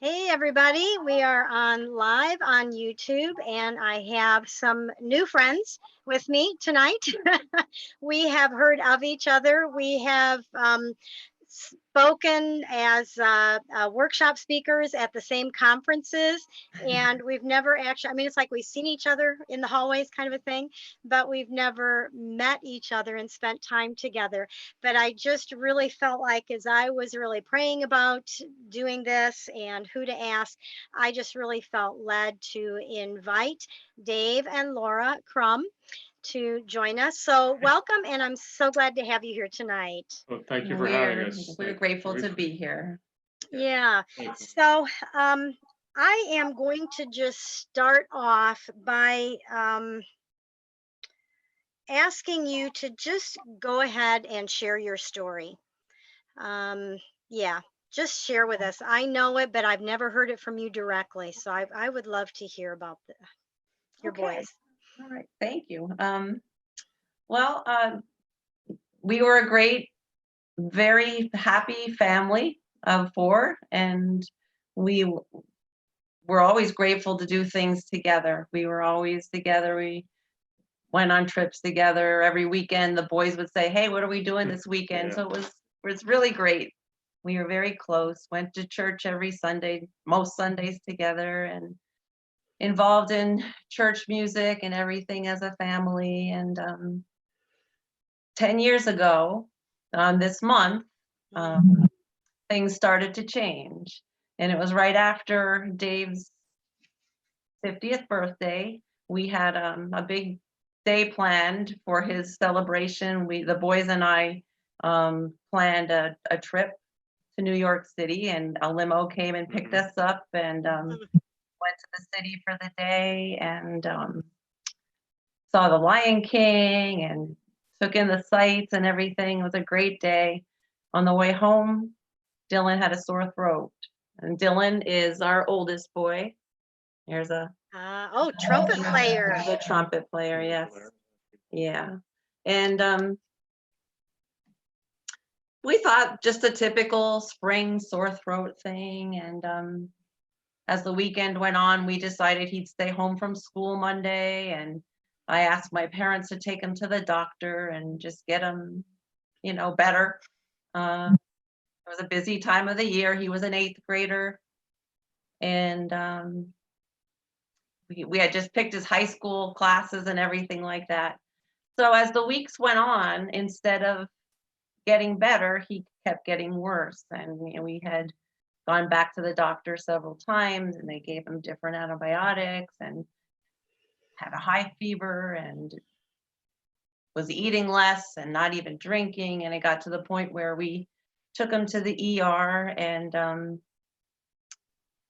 Hey everybody, we are on live on YouTube and I have some new friends with me tonight. We have heard of each other. We have spoken as workshop speakers at the same conferences, and we've never actually, I mean, it's like we've seen each other in the hallways kind of a thing, but we've never met each other and spent time together. But I just really felt like as I was really praying about doing this and who to ask, I just really felt led to invite Dave and Lora Krum to join us. So welcome, and I'm so glad to have you here tonight. Well, thank you for having us. We're grateful to be here. Yeah. Thank you. So I am going to just start off by asking you to just go ahead and share your story. Yeah, just share with us. I know it, but I've never heard it from you directly. So I would love to hear about your Okay. boys. All right. Thank you. Well, we were a great, very happy family of four, and we were always grateful to do things together. We were always together. We went on trips together every weekend. The boys would say, "Hey, what are we doing this weekend?" Yeah. So it was really great. We were very close. Went to church every Sunday, most Sundays together, and involved in church music and everything as a family. And 10 years ago, this month, things started to change. And it was right after Dave's 50th birthday. We had a big day planned for his celebration. The boys and I planned a trip to New York City, and a limo came and picked us up, and went to the city for the day, and saw the Lion King and took in the sights and everything. It was a great day. On the way home, Dylan had a sore throat, and Dylan is our oldest boy. Here's Trumpet player. the trumpet player. Yes, yeah, and we thought just a typical spring sore throat thing, and as the weekend went on, we decided he'd stay home from school Monday, and I asked my parents to take him to the doctor and just get him, better. It was a busy time of the year. He was an 8th grader, and we had just picked his high school classes and everything like that. So as the weeks went on, instead of getting better, he kept getting worse, and we had gone back to the doctor several times, and they gave him different antibiotics, and had a high fever, and was eating less and not even drinking. And it got to the point where we took him to the ER, and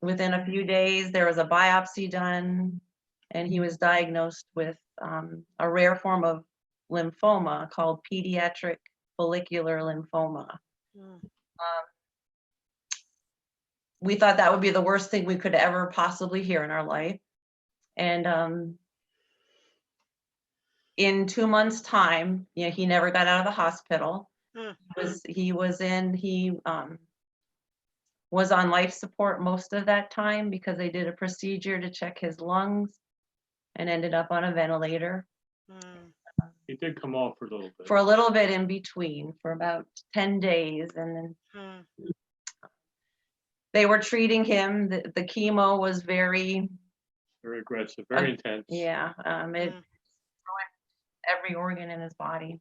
within a few days there was a biopsy done, and he was diagnosed with a rare form of lymphoma called pediatric follicular lymphoma. We thought that would be the worst thing we could ever possibly hear in our life. And in 2 months' time, he never got out of the hospital. He was on life support most of that time because they did a procedure to check his lungs, and ended up on a ventilator. He did come off for a little bit. For a little bit in between, for about 10 days, and then they were treating him. The chemo was very aggressive, very intense. Yeah, it ruined every organ in his body.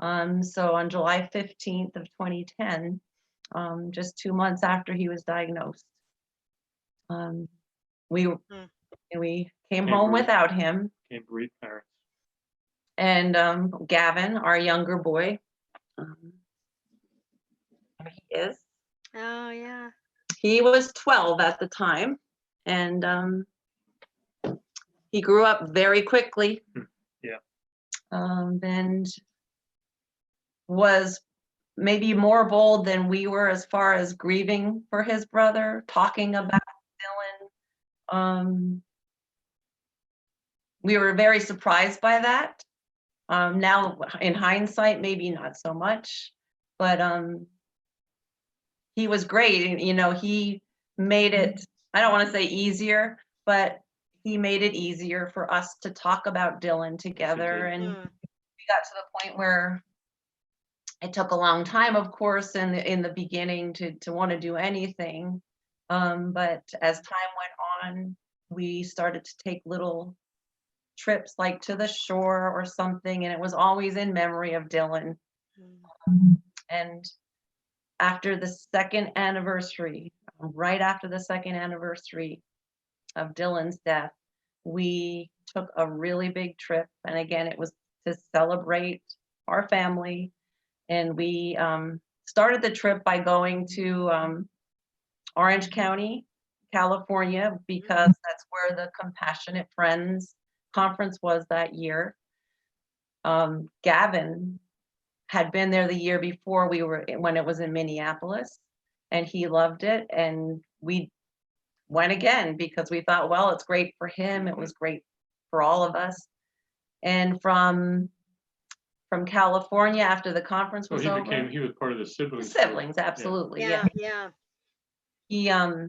So on July 15th of 2010, just 2 months after he was diagnosed, we came home without him. Can't bereave parents. And Gavin, our younger boy, he is. Oh yeah. He was 12 at the time, and he grew up very quickly. Yeah. And was maybe more bold than we were as far as grieving for his brother, talking about Dylan. We were very surprised by that. Now, in hindsight, maybe not so much, but he was great. And, he made it, I don't want to say easier, but he made it easier for us to talk about Dylan together. And we got to the point where it took a long time, of course, in the beginning to want to do anything. But as time went on, we started to take little trips like to the shore or something, and it was always in memory of Dylan. And after the second anniversary, right after the second anniversary of Dylan's death, we took a really big trip. And again, it was to celebrate our family. And we started the trip by going to Orange County, California, because that's where the Compassionate Friends conference was that year. Gavin had been there the year before when it was in Minneapolis, and he loved it. And we went again because we thought, well, it's great for him. It was great for all of us. And from California, after the conference was over, he was part of the siblings. Siblings, absolutely. Yeah.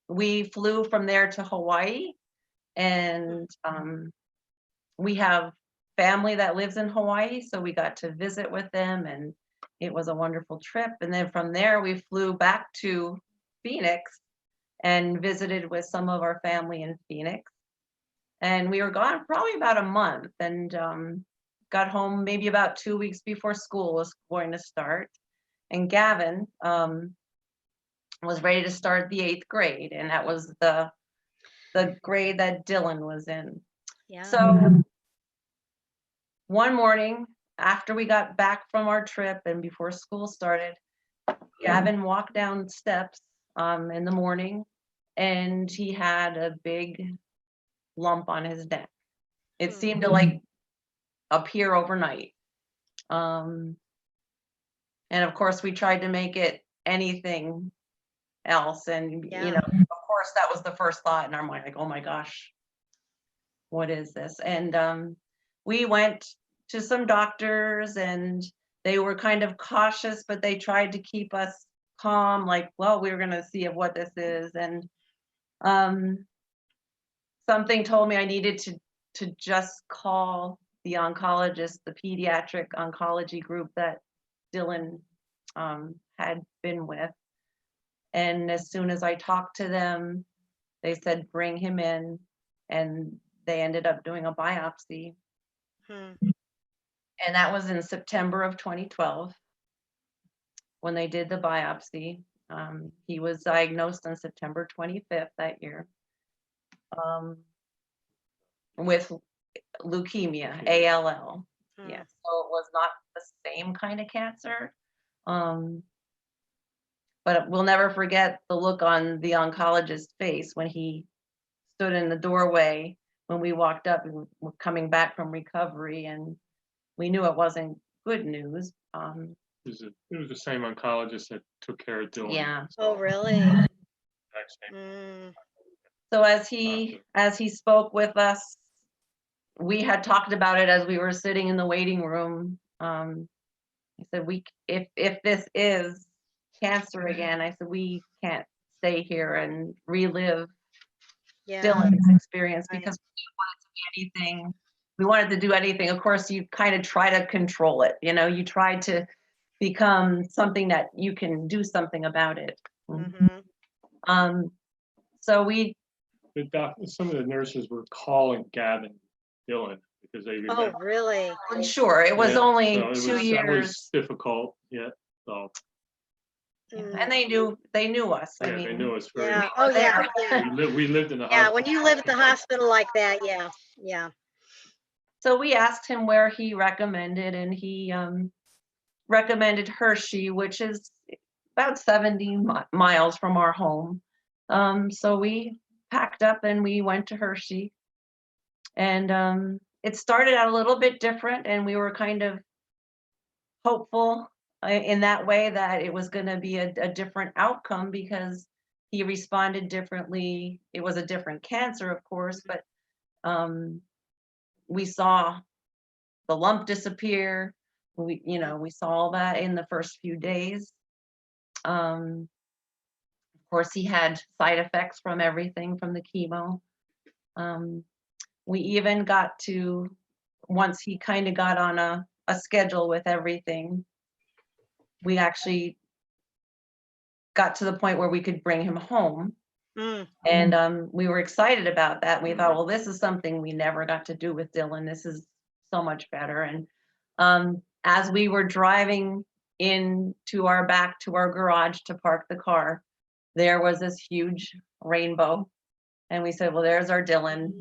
We flew from there to Hawaii, and we have family that lives in Hawaii, so we got to visit with them, and it was a wonderful trip. And then from there, we flew back to Phoenix and visited with some of our family in Phoenix. And we were gone probably about a month, and got home maybe about 2 weeks before school was going to start. And Gavin was ready to start the 8th grade, and that was the grade that Dylan was in. Yeah. So one morning after we got back from our trip and before school started, Gavin walked down steps in the morning, and he had a big lump on his neck. It seemed to like appear overnight. And of course we tried to make it anything else, and you know, of course that was the first thought in our mind, like, oh my gosh, what is this? And we went to some doctors, and they were kind of cautious, but they tried to keep us calm, like, well, we're going to see what this is. And something told me I needed to just call the oncologist, the pediatric oncology group that Dylan had been with. And as soon as I talked to them, they said, bring him in. And they ended up doing a biopsy. And that was in September of 2012 when they did the biopsy. He was diagnosed on September 25th that year with leukemia, ALL. Yeah, so it was not the same kind of cancer. But we'll never forget the look on the oncologist's face when he stood in the doorway when we walked up and were coming back from recovery, and we knew it wasn't good news. It was the same oncologist that took care of Dylan. Yeah. Oh, really? So as he spoke with us, we had talked about it as we were sitting in the waiting room. He said, if this is cancer again, I said, we can't stay here and relive Dylan's experience, because we wanted to do anything. Of course, you kind of try to control it. You know, you try to become something that you can do something about it. So some of the nurses were calling Gavin Dylan because they remember. Oh, really? Sure, it was only so 2 years. That was difficult. Yeah. So. And they knew us. Yeah, I mean, they knew us very. Yeah. Oh, yeah. We lived in the hospital. Yeah, when you live at the hospital like that, yeah. So we asked him where he recommended, and he recommended Hershey, which is about 70 miles from our home. So we packed up and we went to Hershey, and it started out a little bit different, and we were kind of hopeful in that way that it was going to be a different outcome, because he responded differently. It was a different cancer, of course, but we saw the lump disappear. We saw all that in the first few days. Of course, he had side effects from everything from the chemo. We even got to, once he kind of got on a schedule with everything, we actually got to the point where we could bring him home. Mm. And we were excited about that. We thought, well, this is something we never got to do with Dylan. This is so much better. And as we were driving into our back to our garage to park the car, there was this huge rainbow. And we said, well, there's our Dylan.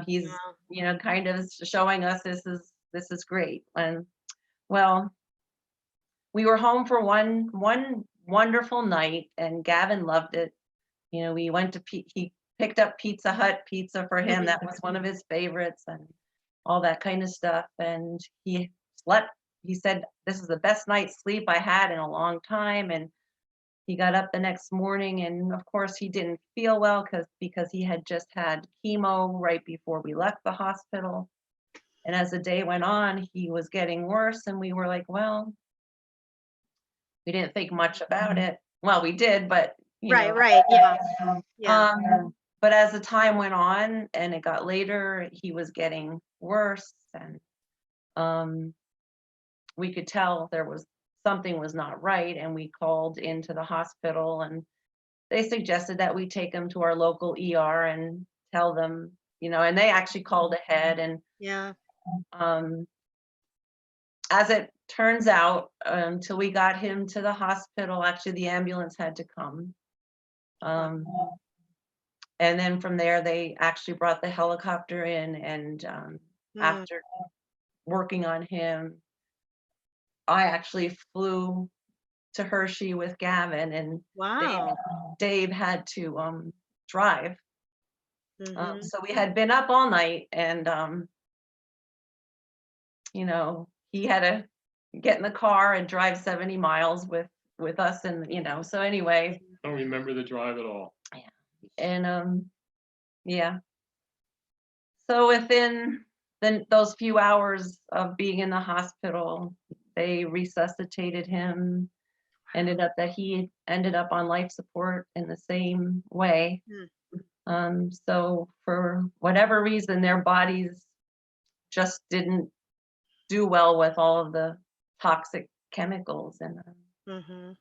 He's, Yeah. you know, kind of showing us this is great. And well, we were home for one wonderful night, and Gavin loved it. You know, we went to he picked up Pizza Hut pizza for him. That was one of his favorites, and all that kind of stuff. And he slept. He said, this is the best night's sleep I had in a long time. And he got up the next morning, and of course he didn't feel well because he had just had chemo right before we left the hospital. And as the day went on, he was getting worse, and we were like, well, we didn't think much about it. Well, we did, but you know. Right. Yeah. Yeah. But as the time went on and it got later, he was getting worse, and we could tell something was not right, and we called into the hospital, and they suggested that we take him to our local ER and tell them, you know, and they actually called ahead. And Yeah. as it turns out, until we got him to the hospital, actually the ambulance had to come. And then from there, they actually brought the helicopter in, and after working on him, I actually flew to Hershey with Gavin, and Wow. Dave had to drive. Mhm. So we had been up all night, and you know, he had to get in the car and drive 70 miles with us, and you know, so anyway. I don't remember the drive at all. And yeah. So within those few hours of being in the hospital, they resuscitated him. He ended up on life support in the same way. So for whatever reason, their bodies just didn't do well with all of the toxic chemicals, and Mhm.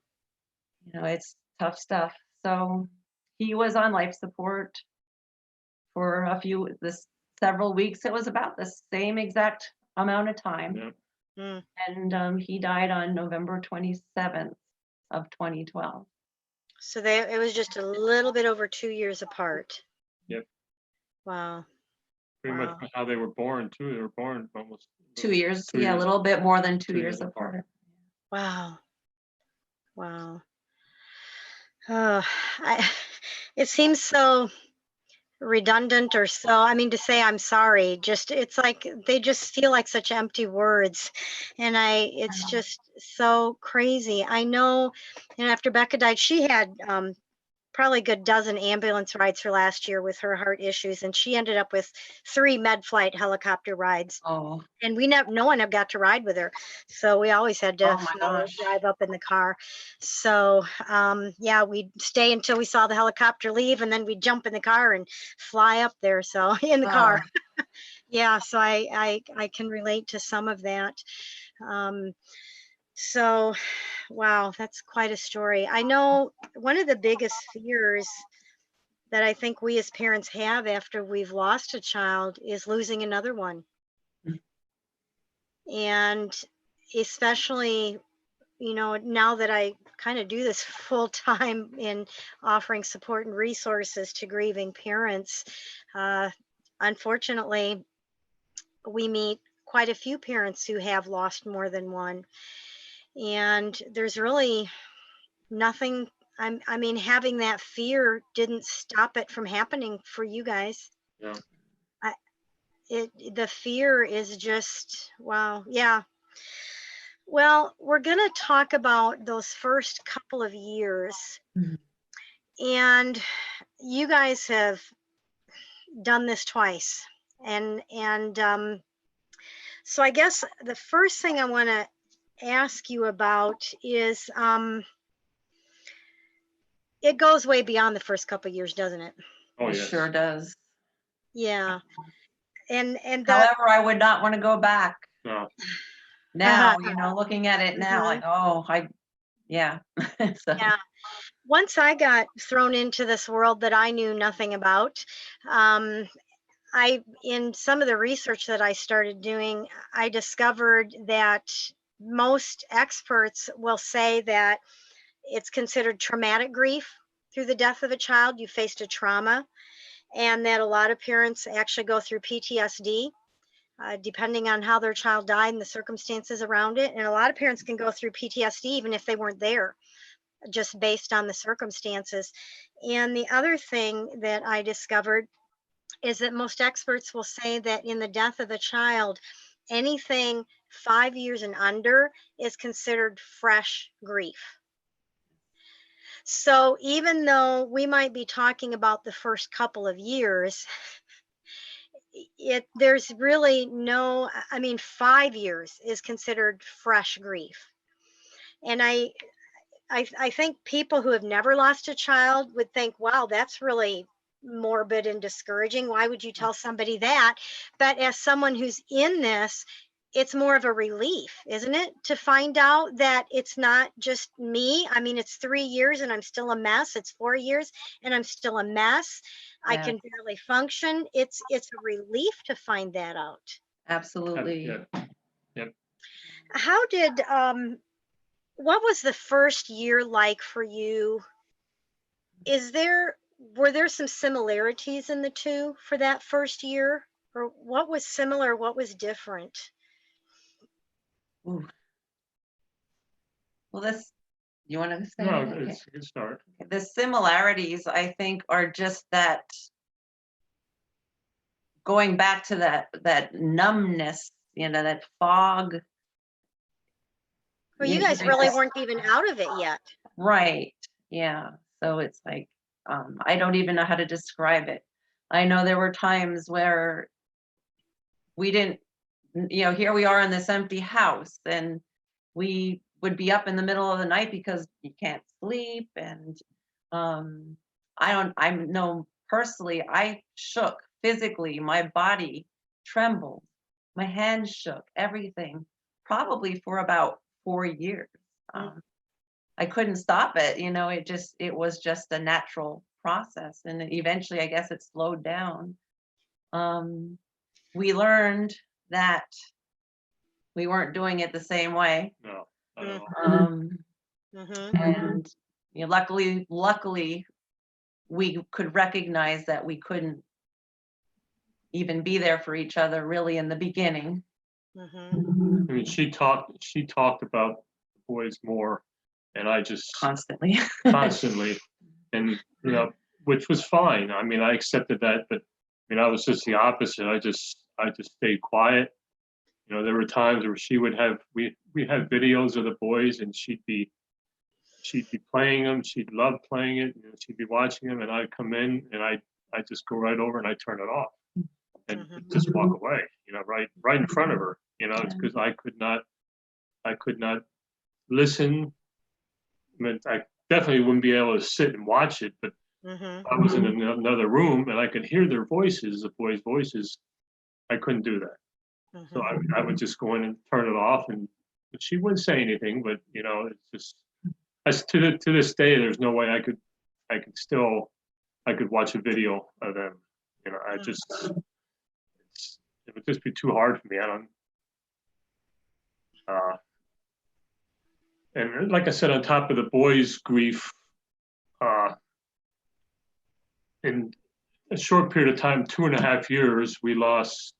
you know, it's tough stuff. So he was on life support for several weeks. It was about the same exact amount of time. Yeah. And he died on November 27th of 2012. So it was just a little bit over 2 years apart. Yep. Wow. Pretty Wow. much how they were born too. They were born almost 2 years, Two yeah, a years. little bit more than 2 2 years years apart. apart. Wow. Wow. Oh, it seems so redundant, or so, I mean, to say I'm sorry, just it's like they just feel like such empty words. And it's just so crazy. I know, and after Becca died, she had probably a good dozen ambulance rides for last year with her heart issues, and she ended up with 3 med flight helicopter rides. Oh, And no one ever got to ride with her, so we always had to oh my gosh. drive up in the car. So yeah, we'd stay until we saw the helicopter leave, and then we'd jump in the car and fly up there. So in the car. Yeah, so I can relate to some of that. So wow, that's quite a story. I know one of the biggest fears that I think we as parents have after we've lost a child is losing another one. And especially, you know, now that I kind of do this full time in offering support and resources to grieving parents, unfortunately, we meet quite a few parents who have lost more than one. And there's really nothing. I mean, having that fear didn't stop it from happening for you guys. Yeah. The fear is just, wow. Yeah. Well, we're going to talk about those first couple of years. Mhm. And you guys have done this twice. And so I guess the first thing I want to ask you about is it goes way beyond the first couple of years, doesn't it? Oh, It yes. sure does. Yeah. And that, However, I would not want to go back No. now, you know, looking at it now, Mhm. like, oh, yeah. So, yeah. Once I got thrown into this world that I knew nothing about, um, in some of the research that I started doing, I discovered that most experts will say that it's considered traumatic grief through the death of a child. You faced a trauma, and that a lot of parents actually go through PTSD. Depending on how their child died and the circumstances around it. And a lot of parents can go through PTSD even if they weren't there, just based on the circumstances. And the other thing that I discovered is that most experts will say that in the death of a child, anything 5 years and under is considered fresh grief. So even though we might be talking about the first couple of years, there's really no, I mean, 5 years is considered fresh grief. And I think people who have never lost a child would think, wow, that's really morbid and discouraging. Why would you tell somebody that? But as someone who's in this, it's more of a relief, isn't it? To find out that it's not just me. I mean, it's 3 years and I'm still a mess. It's 4 years and I'm still a mess. I yeah, can barely function. It's a relief to find that out. absolutely. Yeah. Yep. How did what was the first year like for you? Were there some similarities in the two for that first year? Or what was similar, what was different? Ooh. Well, you want to say? No, it? Okay. it's a good start. The similarities, I think, are just that going back to that numbness, you know, that fog. Well, you You guys really just, weren't even out of it yet. right. Yeah. So it's like, I don't even know how to describe it. I know there were times where we didn't, you know, here we are in this empty house and we would be up in the middle of the night because you can't sleep. And I know personally, I shook physically, my body trembled, my hands shook, everything, probably for about 4 years. Mm. I couldn't stop it, you know, it was just a natural process. And eventually, I guess it slowed down. We learned that we weren't doing it the same way. No. I don't know. Mm-hmm. And you know, luckily, we could recognize that we couldn't even be there for each other really in the beginning. Mm-hmm. I mean, she talked about the boys more, and I just Constantly. constantly, and you know, which was fine. I mean, I accepted that, but I mean, I was just the opposite. I just stayed quiet. You know, there were times where she would have we had videos of the boys, and she'd be playing them. She'd love playing it. You know, she'd be watching them, and I'd come in and I just go right over and I turn it off and Mhm. just walk away. You know, right in front of her. You know, it's because I could not listen. I mean, I definitely wouldn't be able to sit and watch it, but Mm-hmm. if I was in another room and I could hear their voices, the boys' voices, I couldn't do that. So I would just go in and turn it off, and she wouldn't say anything. But you know, it's just to this day, there's no way I could watch a video of them. You know, it would just be too hard for me. I don't. And like I said, on top of the boys' grief, uh, in a short period of time, 2.5 years, we lost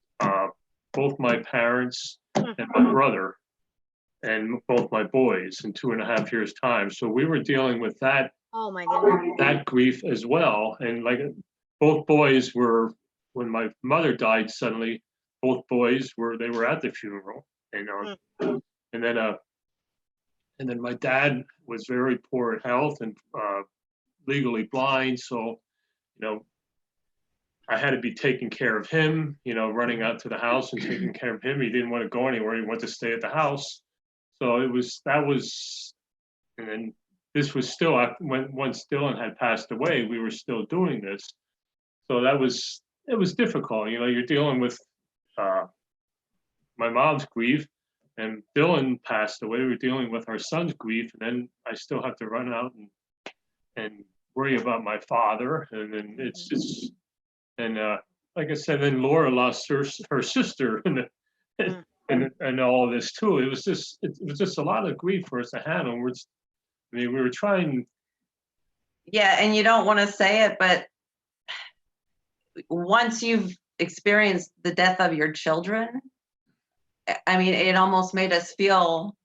both my parents and my brother, and both my boys in 2.5 years' time. So we were dealing with Oh my goodness. that grief as well. And like both boys were, when my mother died suddenly, both boys were at the funeral, you know. And then my dad was very poor in health and legally blind, so you know, I had to be taking care of him, you know, running out to the house and taking care of him. He didn't want to go anywhere. He wanted to stay at the house. So that was, and then this was still, once Dylan had passed away, we were still doing this. So it was difficult. You know, you're dealing with my mom's grief, and Dylan passed away. We're dealing with our son's grief, and then I still have to run out and worry about my father. And then it's and like I said, then Laura lost her sister, and all of this too. It was just a lot of grief for us to handle. We were trying. Yeah, and you don't want to say it, but once you've experienced the death of your children, I mean, it almost made us feel,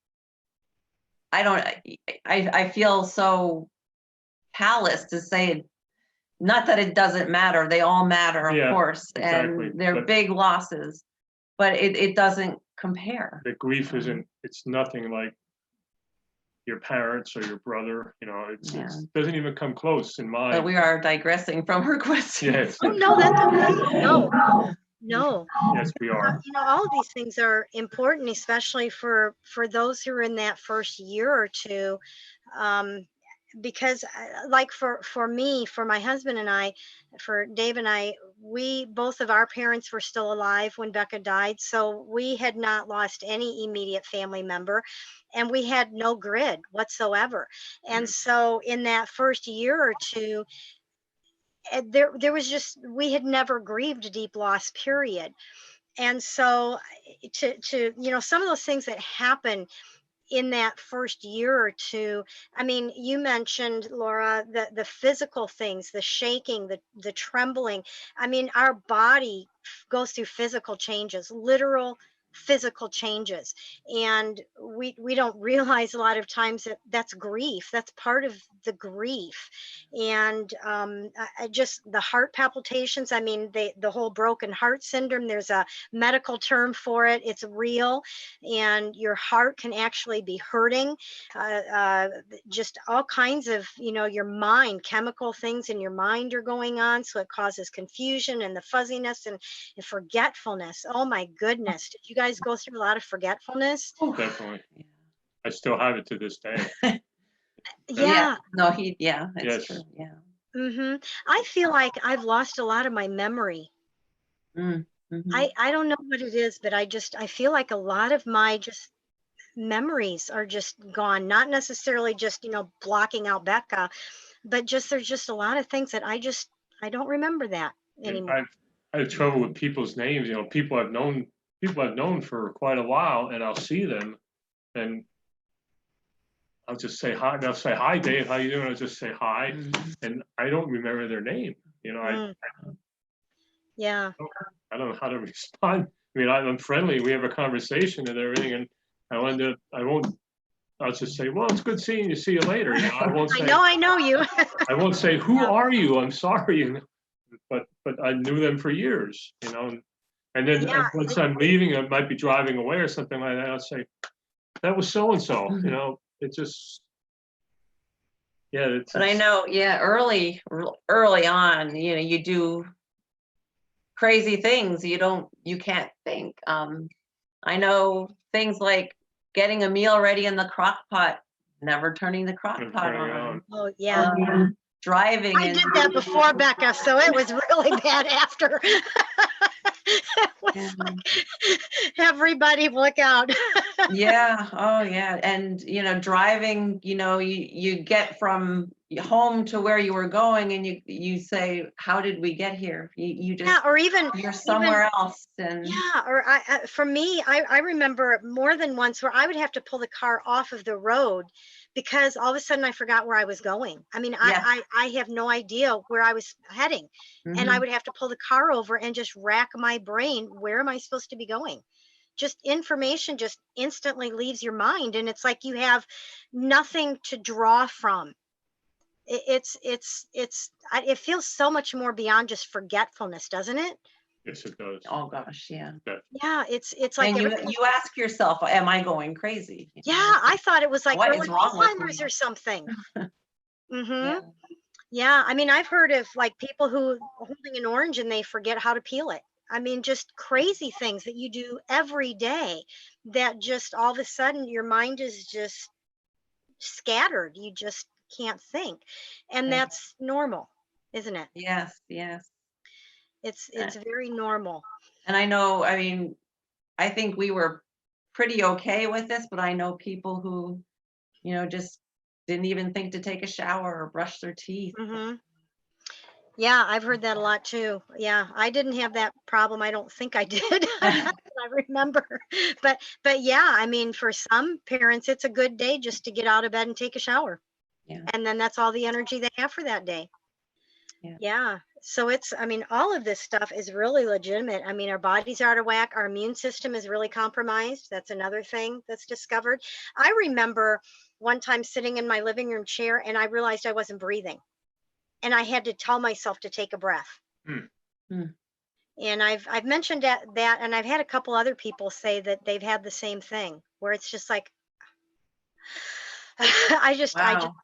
I feel so callous to say it. Not that it doesn't matter, they all matter, of course, exactly. And they're big losses, but it doesn't compare. The grief it's nothing like your parents or your brother, you know, it doesn't even come close in mind. But we are digressing from her question. Yes. Oh, no, that's okay. No. Yes, we are. You know, all of these things are important, especially for those who are in that first year or two, because like for me, for my husband and I, for Dave and I, both of our parents were still alive when Becca died, so we had not lost any immediate family member, and we had no grid whatsoever. And so in that first year or two, there was just, we had never grieved a deep loss, period. And so to you know, some of those things that happen in that first year or two, I mean, you mentioned, Laura, the physical things, the shaking, the trembling. I mean, our body goes through physical changes, literal physical changes, and we don't realize a lot of times that that's grief. That's part of the grief. And just the heart palpitations, I mean, the whole broken heart syndrome, there's a medical term for it. It's real, and your heart can actually be hurting, just all kinds of, you know, your mind, chemical things in your mind are going on, so it causes confusion and the fuzziness and forgetfulness. Oh my goodness, did you guys go through a lot of forgetfulness? Oh, definitely. I still have it to this day. Yeah. No, that's Yes. true. Yeah. I feel like I've lost a lot of my memory. I don't know what it is, but I feel like a lot of my just memories are just gone. Not necessarily just, you know, blocking out Becca, but just there's just a lot of things that I don't remember that anymore. I have trouble with people's names. You know, people I've known for quite a while, and I'll see them, and I'll just say hi. They'll say, "Hi, Dave. How you doing?" I'll just say hi, and I don't remember their name. You know, Yeah. I don't know how to respond. I mean, I'm friendly. We have a conversation and everything, and I'll just say, "Well, it's good seeing you. See you later." You know, I won't say. I know you. I won't say, "Who are you?" I'm sorry, but I knew them for years. You know, and then once I'm leaving, I might be driving away or something like that. I'll say, "That was so and so." You know, it just. Yeah. But I know, early on, you know, you do crazy things you can't think. I know things like getting a meal ready in the crock pot, never turning the crock pot on. Oh yeah. Driving. I did that before Becca, so it was really bad after. It was like, everybody look out. Yeah. Oh yeah. And you know, driving, you know, you get from home to where you were going, and you say, how did we get here? You just, or even you're somewhere else. And or for me, I remember more than once where I would have to pull the car off of the road because all of a sudden I forgot where I was going. I mean, I have no idea where I was heading, and I would have to pull the car over and just rack my brain. Where am I supposed to be going? Just information just instantly leaves your mind, and it's like you have nothing to draw from. It feels so much more beyond just forgetfulness, doesn't it? Yes, it does. oh gosh, yeah. Yeah, it's like And you ask yourself, am I going crazy? yeah, I thought it was like What early is wrong with Alzheimer's me? or something. Yeah. Yeah, I mean, I've heard of like people who are holding an orange and they forget how to peel it. I mean, just crazy things that you do every day that just all of a sudden your mind is just scattered. You just can't think. And Right. that's normal, isn't it? Yes, yes. It's very normal. And I know, I mean, I think we were pretty okay with this, but I know people who, just didn't even think to take a shower or brush their teeth. Hmm. Yeah, I've heard that a lot too. Yeah, I didn't have that problem. I don't think I did. Not that I remember. But yeah, I mean, for some parents, it's a good day just to get out of bed and take a shower. Yeah, And then that's all the energy they have for that day. yeah. Yeah. So I mean, all of this stuff is really legitimate. I mean, our bodies are out of whack. Our immune system is really compromised. That's another thing that's discovered. I remember one time sitting in my living room chair and I realized I wasn't breathing. And I had to tell myself to take a breath. Hmm. Hmm. And I've mentioned that, and I've had a couple other people say that they've had the same thing, where it's just like I just Wow.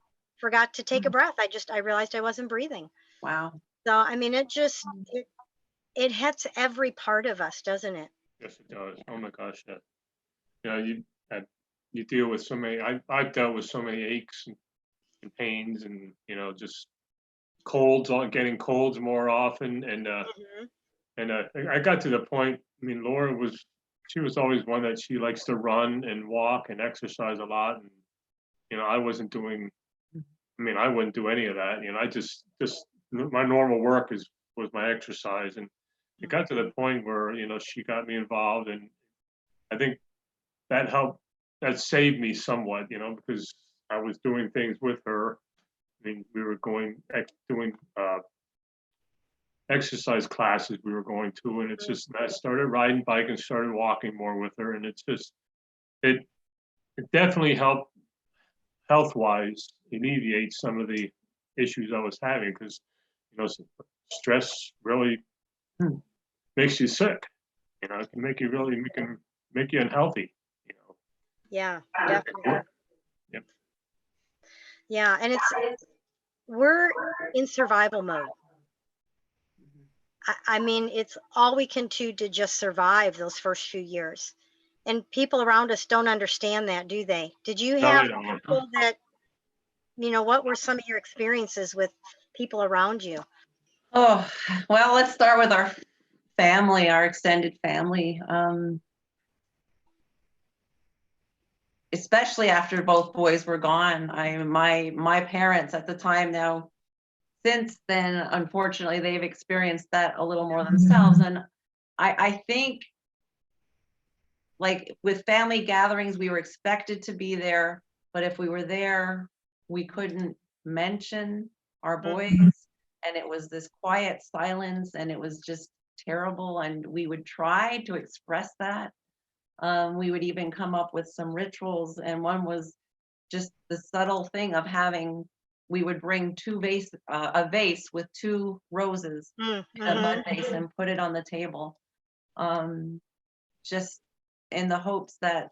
forgot to take a breath. I realized I wasn't breathing. Wow. So I mean, it hits every part of us, doesn't it? Yes, it does. Oh my gosh, yeah. Uh, you deal with so many. I've dealt with so many aches and pains, and just colds, getting colds more often, Hmm. and I got to the point. I mean, she was always one that she likes to run and walk and exercise a lot, and I wasn't doing. I mean, I wouldn't do any of that. I just my normal work was my exercise, and it got to the point where she got me involved, and I think that helped. That saved me somewhat, because I was doing things with her. I mean, we were doing exercise classes we were going to, and it's just I started riding bike and started walking more with her, and it's just it it definitely helped health wise alleviate some of the issues I was having because stress really makes you sick. It can make you unhealthy. Yeah, definitely. Yep. Yeah, and we're in survival mode. I mean, it's all we can do to just survive those first few years. And people around us don't understand that, do they? Did you No, have they don't. people that, what were some of your experiences with people around you? Oh, well, let's start with our family, our extended family. Especially after both boys were gone. My parents at the time, now since then, unfortunately, they've experienced that a little more themselves. And I think, like with family gatherings, we were expected to be there, but if we were there, we couldn't mention our boys. And it was this quiet silence, and it was just terrible. And we would try to express that. We would even come up with some rituals, and one was just the subtle thing of we would bring a vase with 2 roses in a mud vase and put it on the table, just in the hopes that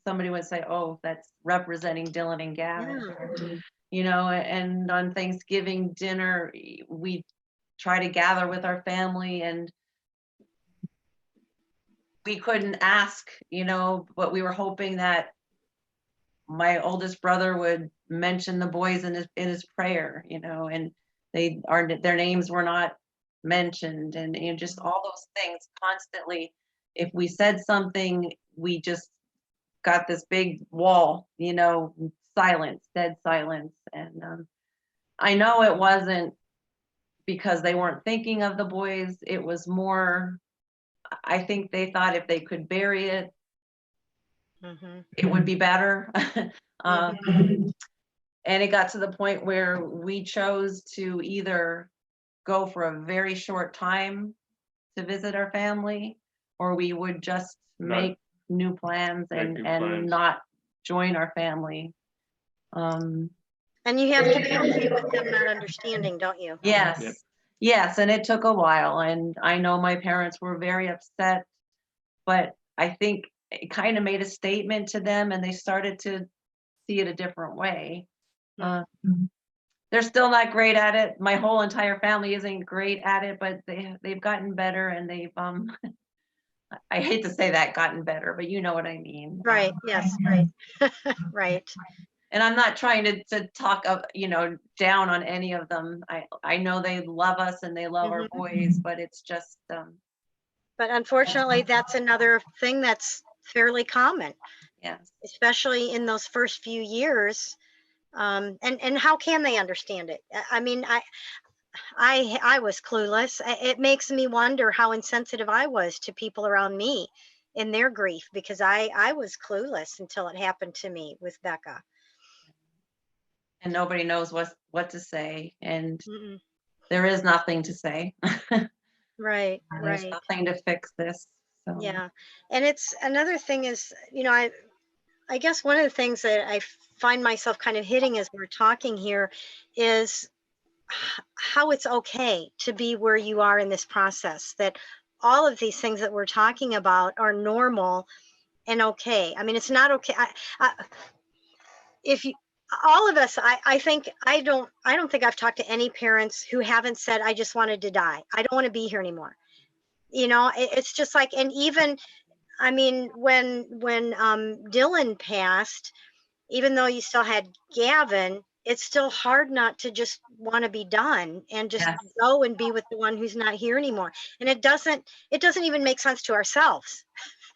somebody would say, "Oh, that's representing Dylan and Gavin." Yeah. And on Thanksgiving dinner, we try to gather with our family, and we couldn't ask, but we were hoping that my oldest brother would mention the boys in his prayer, and their names were not mentioned, and just all those things constantly. If we said something, we just got this big wall, silence, dead silence. And I know it wasn't because they weren't thinking of the boys. It was more, I think they thought if they could bury it, it would be better. And it got to the point where we chose to either go for a very short time to visit our family, or we would just make new plans and not join our family. And you have to be okay with them not understanding, don't you? Yes. Yep. Yes, and it took a while, and I know my parents were very upset, but I think it kind of made a statement to them, and they started to see it a different way. They're still not great at it. My whole entire family isn't great at it, but they've gotten better, and they've I hate to say that, gotten better, but you know what I mean. Right. Yes. Right. Right. and I'm not trying to talk up, down on any of them. I know they love us and they love our boys, but it's just, But unfortunately, that's another thing that's fairly common, yes. especially in those first few years. And how can they understand it? I mean, I was clueless. It makes me wonder how insensitive I was to people around me in their grief, because I was clueless until it happened to me with Becca. And nobody knows what to say, and Mm-mm. there is nothing to say. Right, There's right. nothing to fix this. So Yeah. And it's another thing is, I guess one of the things that I find myself kind of hitting as we're talking here is how it's okay to be where you are in this process, that all of these things that we're talking about are normal and okay. I mean, it's not okay. If you, all of us, I think, I don't think I've talked to any parents who haven't said, I just wanted to die. I don't want to be here anymore. It's just like, and even, I mean, when Dylan passed, even though you still had Gavin, it's still hard not to just want to be done and just yes, go and be with the one who's not here anymore. And it doesn't even make sense to ourselves.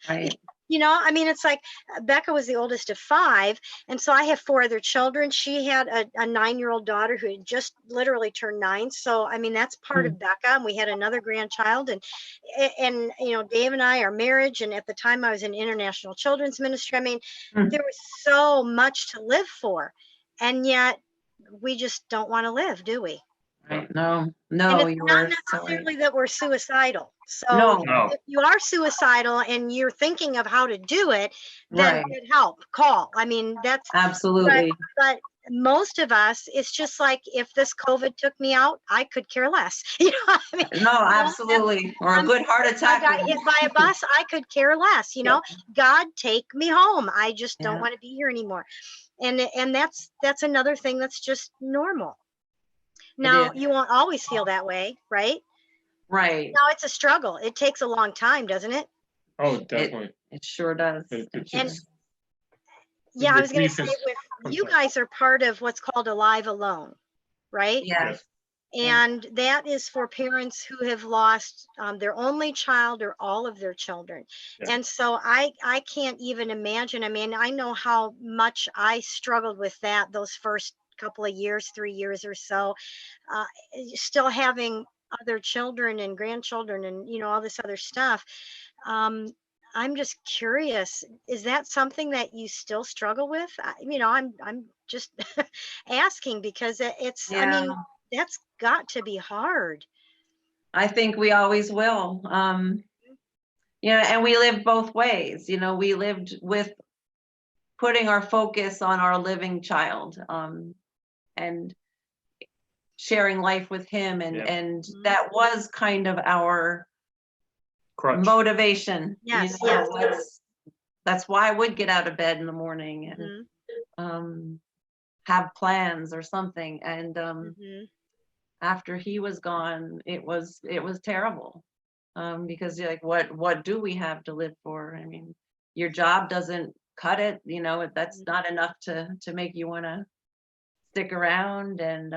right. I mean, it's like Becca was the oldest of 5. And so I have 4 other children. She had a 9-year-old daughter who had just literally turned 9. So, I mean, that's part of Becca. And we had another grandchild. And Dave and I, our marriage. And at the time I was in international children's ministry. I mean, there was so much to live for. And yet we just don't want to live, do we? Right. No, And no, it's you not were so right. necessarily that we're suicidal. So No, No. if you are suicidal and you're thinking of how to do it, then right. get help, call. I mean, but Absolutely. most of us, it's just like, if this COVID took me out, I could care less. You know what I mean? No, absolutely. Or a I'm good heart If I attack. got hit by a bus, I could care less. God, take me home. I just don't Yeah. want to be here anymore. And that's another thing that's just normal. Now, is. you won't always feel that way, right? Right. Now it's a struggle. It takes a long time, doesn't it? Oh, definitely. It sure does. It's And just, yeah, I the was going to grief say, is, with I'm you sorry. guys are part of what's called Alive Alone, right? Yes. And that is for parents who have lost their only child or all of their children. Yeah. And so I can't even imagine. I mean, I know how much I struggled with that those first couple of years, 3 years or so, uh, still having other children and grandchildren and all this other stuff. Um, I'm just curious, is that something that you still struggle with? I'm just asking, because it's, I Yeah. mean, that's got to be hard. I think we always will. And we lived both ways. We lived with putting our focus on our living child, and sharing life with him, and Yeah. and that was kind of our crutch. motivation. Yes, yes. That's why I would get out of bed in the morning and Mhm, have plans or something. And mhm. after he was gone, it was terrible, because you're like, what do we have to live for? I mean, your job doesn't cut it. That's not enough to make you want to stick around. And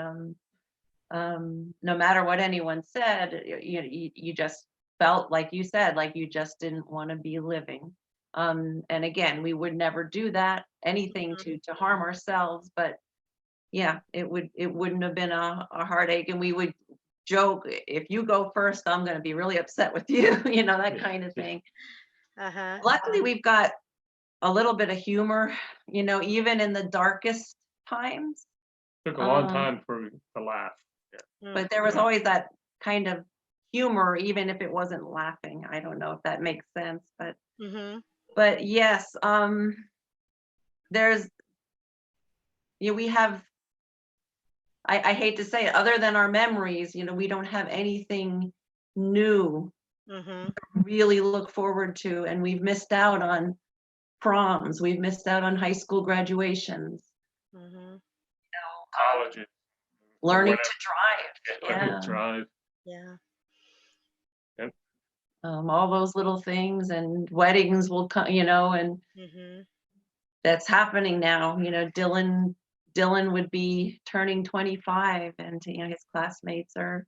no matter what anyone said, you just felt, like you said, like you just didn't want to be living. And again, we would never do that, anything to harm ourselves. But yeah, it wouldn't have been a heartache. And we would joke, if you go first, I'm going to be really upset with you, that kind of thing. Uh-huh. Luckily, we've got a little bit of humor, even in the darkest times. Took a long time for me to laugh. But there was always that kind of humor, even if it wasn't laughing. I don't know if that makes sense, but Mhm. but yes, there's we have, I hate to say it, other than our memories, we don't have anything new Mhm. to really look forward to. And we've missed out on proms, we've missed out on high school graduations, Mhm. Colleges. learning Whatever. to drive. Learning Yeah. to drive. Yeah. Yep. All those little things, and weddings will come, and Mhm. that's happening now. You know, Dylan would be turning 25, and you know, his classmates are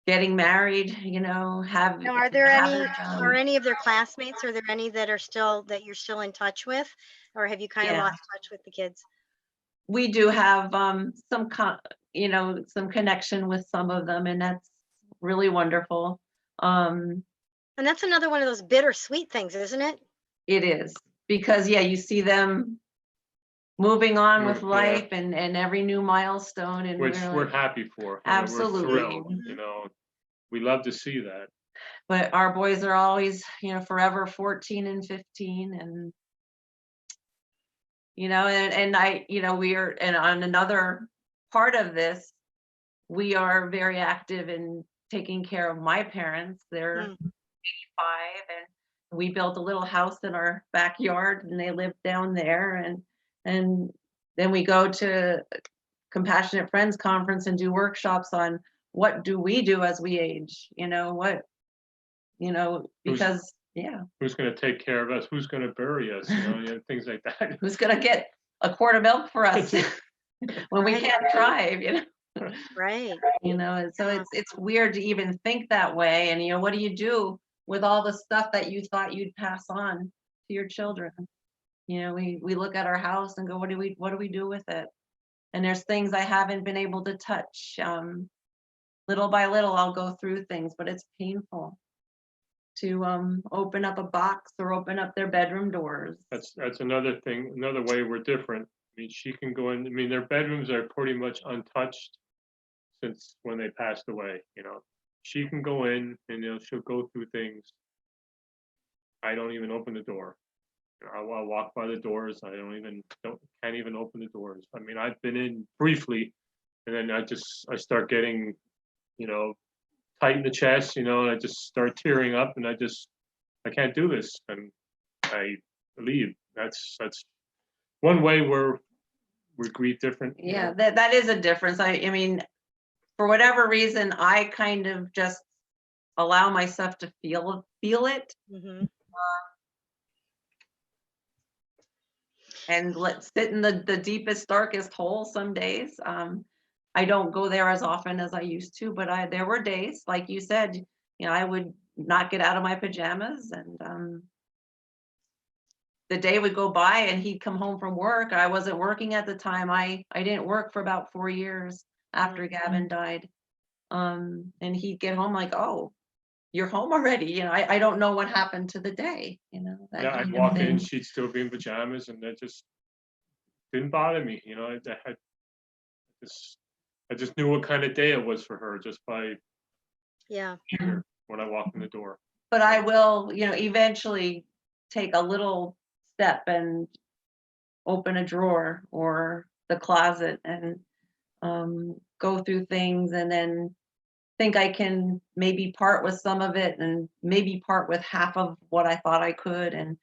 getting married, you know, Now, are there have any, their jobs. are any of their classmates, are there any that are still, that you're still in touch with? Or have you kind of Yeah. lost touch with the kids? We do have you know, some connection with some of them, and that's really wonderful. And that's another one of those bittersweet things, isn't it? It is, because yeah, you see them moving on with Yeah. life and every new milestone, and Which we're like, happy for. absolutely. We're thrilled, you know, we love to see that. But our boys are always, you know, forever 14 and 15, and you know, and I, you know, we are, and on another part of this, we are very active in taking care of my parents. They're Mm. 85, and we built a little house in our backyard, and they live down there, and then we go to Compassionate Friends Conference and do workshops on what do we do as we age, you know, what, you know, because yeah, Who's gonna take care of us? Who's gonna bury us? You know, things like that. who's gonna get a quart of milk for us when we Right. can't drive, you know? Right. You know, and so Yeah. it's weird to even think that way. And you know, what do you do with all the stuff that you thought you'd pass on to your children? You know, we look at our house and go, what do we do with it? And there's things I haven't been able to touch. Little by little, I'll go through things, but it's painful to open up a box or open up their bedroom doors. That's another thing, another way we're different. I mean, she can go in, I mean, their bedrooms are pretty much untouched since when they passed away, you know. She can go in and, you know, she'll go through things. I don't even open the door. You know, I'll walk by the doors. I can't even open the doors. I mean, I've been in briefly, and then I start getting, you know, tight in the chest, you know, and I just start tearing up, and I can't do this, and I leave. That's one way we grieve different. You Yeah, know. that is a difference. I mean, for whatever reason, I kind of just allow myself to feel it, Mm-hmm. and let sit in the deepest, darkest hole some days. I don't go there as often as I used to, but there were days, like you said, you know, I would not get out of my pajamas, and the day would go by and he'd come home from work. I wasn't working at the time. I didn't work for about 4 years after Gavin died. And he'd get home like, oh, you're home already. You know, I don't know what happened to the day, you know. That Yeah, I'd kind of walk in, thing. she'd still be in pajamas, and that just didn't bother me. You know, I just knew what kind of day it was for her just by Yeah. her when I walked in the door. But I will, you know, eventually take a little step and open a drawer or the closet and go through things, and then think I can maybe part with some of it and maybe part with half of what I thought I could. And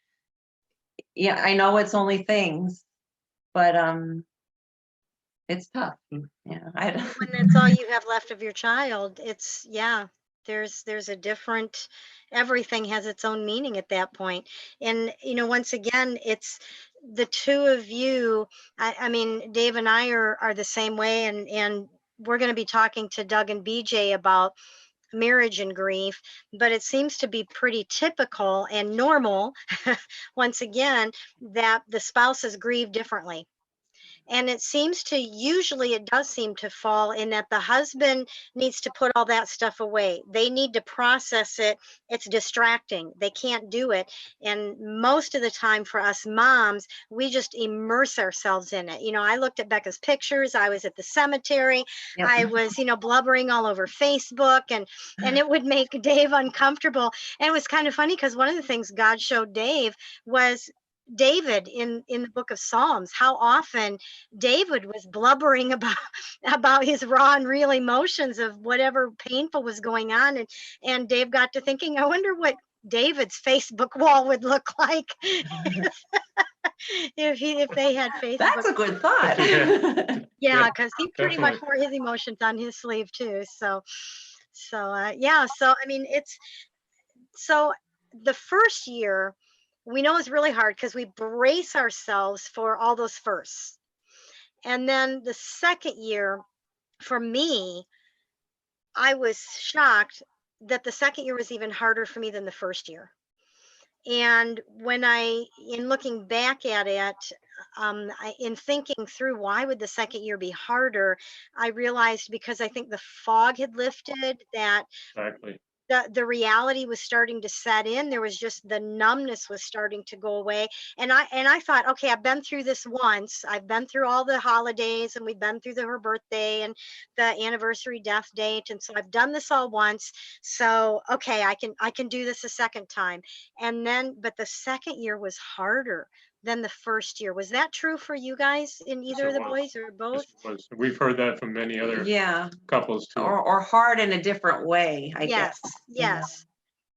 yeah, I know it's only things, but it's tough. Yeah, I don't. When that's all you have left of your child, it's, yeah, there's a different, everything has its own meaning at that point. And you know, once again, it's the two of you. I mean, Dave and I are the same way, and we're going to be talking to Doug and BJ about marriage and grief, but it seems to be pretty typical and normal once again, that the spouses grieve differently. And it seems to, usually it does seem to fall in that the husband needs to put all that stuff away. They need to process it. It's distracting. They can't do it. And most of the time for us moms, we just immerse ourselves in it. You know, I looked at Becca's pictures. I was at the cemetery. Yep. I was, you know, blubbering all over Facebook, and it would make Dave uncomfortable. And it was kind of funny because one of the things God showed Dave was David in the book of Psalms, how often David was blubbering about his raw and real emotions of whatever painful was going on, and Dave got to thinking, I wonder what David's Facebook wall would look like if they had Facebook. That's a good thought. Yeah, because he pretty much Definitely. wore his emotions on his sleeve too. So yeah. So I mean, it's so the first year we know it's really hard because we brace ourselves for all those firsts. And then the second year, for me, I was shocked that the second year was even harder for me than the first year. And when in looking back at it, in thinking through why would the second year be harder, I realized because I think the fog had lifted, that Exactly. the reality was starting to set in. There was just the numbness was starting to go away. And I thought, okay, I've been through this once. I've been through all the holidays, and we've been through her birthday and the anniversary death date. And so I've done this all once. So okay, I can do this a second time. And then, but the second year was harder than the first year. Was that true for you guys in Yes, either of it the was. boys or both? Yes, it was. We've heard that from many other Yeah, couples too. or hard in a different way, I guess. Yes, you know. yes.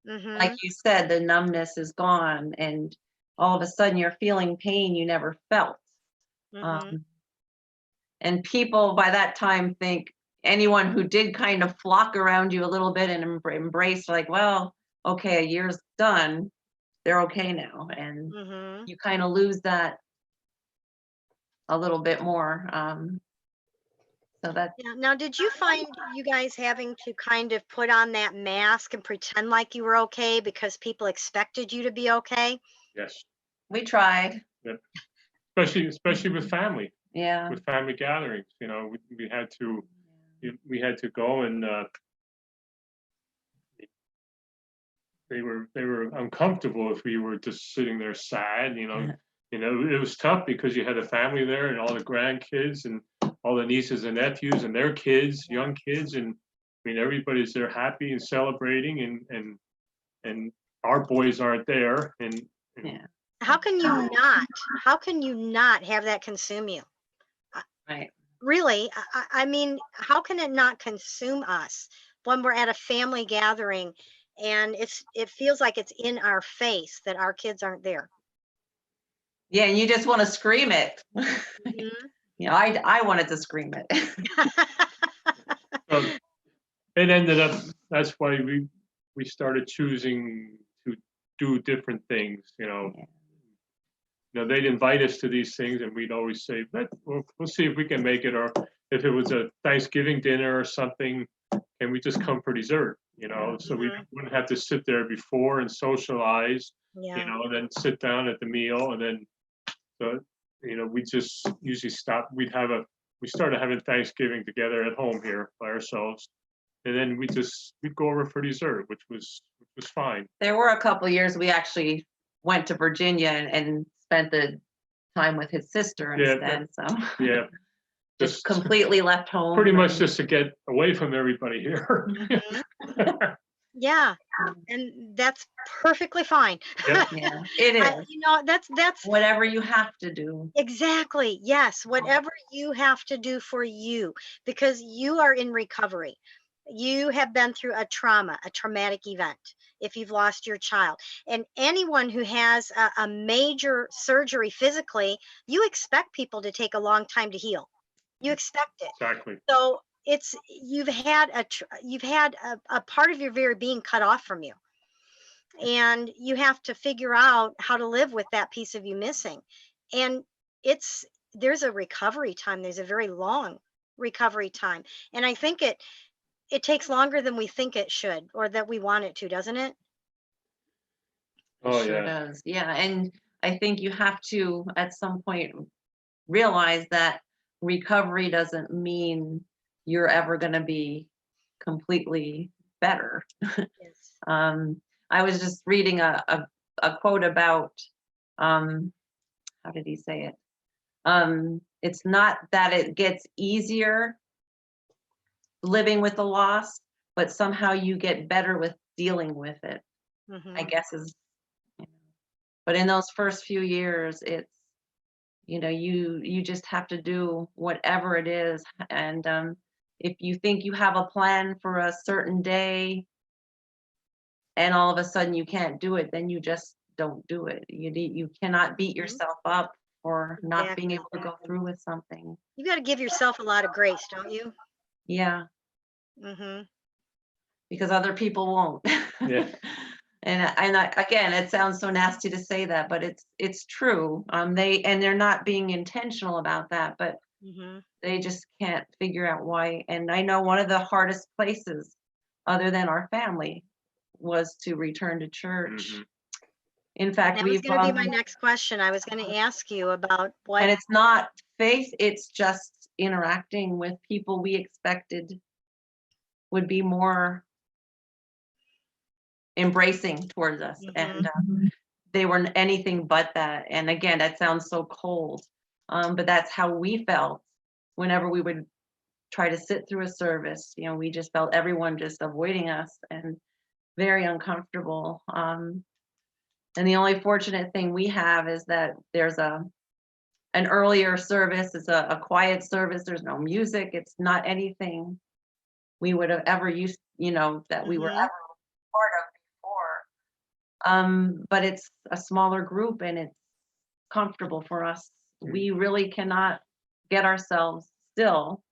Like Mm-hmm. you said, the numbness is gone, and all of a sudden you're feeling pain you never felt. Mm-hmm. Um, and people by that time think anyone who did kind of flock around you a little bit and embrace, like, well, okay, a year's done, they're okay now, and Mm-hmm. you kind of lose that a little bit more. So that Yeah. Now, did you find you guys having to kind of put on that mask and pretend like you were okay because people expected you to be okay? Yes. we tried. Yep. Especially with family, Yeah. with family gatherings. We had to go, and they were uncomfortable if we were just sitting there sad. It was tough because you had the family there and all the grandkids and all the nieces and nephews and their kids, young kids, and I mean everybody's there happy and celebrating, and our boys aren't there, and Yeah. How can you not? How can you not have that consume you? Right. Really, I mean, how can it not consume us when we're at a family gathering and it feels like it's in our face that our kids aren't there? Yeah, and you just want to scream it. Mhm. I wanted to scream it. so it ended up. That's why we started choosing to do different things. They'd invite us to these things, and we'd always say, we'll see if we can make it, or if it was a Thanksgiving dinner or something, can we just come for dessert? So we Mhm. wouldn't have to sit there before and socialize, Yeah. and then sit down at the meal, and then, so, we just usually stop. We started having Thanksgiving together at home here by ourselves, and then we'd go over for dessert, which was fine. There were a couple years we actually went to Virginia and spent the time with his sister Yeah, instead. So Yeah, just completely left home. pretty much just to get away from everybody here. Mhm. Yeah, and that's perfectly fine. Yep. Yeah, it is. That's Whatever you have to do. exactly, yes, whatever you have to do for you, because you are in recovery. You have been through a traumatic event if you've lost your child. And anyone who has a major surgery physically, you expect people to take a long time to heal. You expect it. Exactly. So you've had a part of your very being cut off from you, and you have to figure out how to live with that piece of you missing. And it's there's a recovery time. There's a very long recovery time, and I think it takes longer than we think it should or that we want it to, doesn't it? Oh Sure yeah. does. Yeah, and I think you have to at some point realize that recovery doesn't mean you're ever going to be completely better. Yes. I was just reading a quote about, how did he say it? It's not that it gets easier living with the loss, but somehow you get better with dealing with it, I Hmm. guess but in those first few years, it's, you just have to do whatever it is. And if you think you have a plan for a certain day and all of a sudden you can't do it, then you just don't do it. You cannot beat Hmm. yourself up for not being Exactly. able to go through with something. You got to give yourself a lot of grace, don't you? Yeah, Hmm. because other people won't. Yeah. Again, it sounds so nasty to say that, but it's true. They're not being intentional about that, but Mm-hmm. they just can't figure out why. And I know one of the hardest places, other than our family, was to return to church. Mhm. In fact, That was going to be my next question. I was going to ask you about and what. it's not faith, it's just interacting with people we expected would be more embracing towards us. And they were anything but that. And again, that sounds so cold. But that's how we felt whenever we would try to sit through a service. We just felt everyone just avoiding us and very uncomfortable. And the only fortunate thing we have is that there's an earlier service. It's a quiet service. There's no music. It's not anything we would have ever used, that we were ever part of before. But it's a smaller group and it's comfortable for us. We really cannot get ourselves still.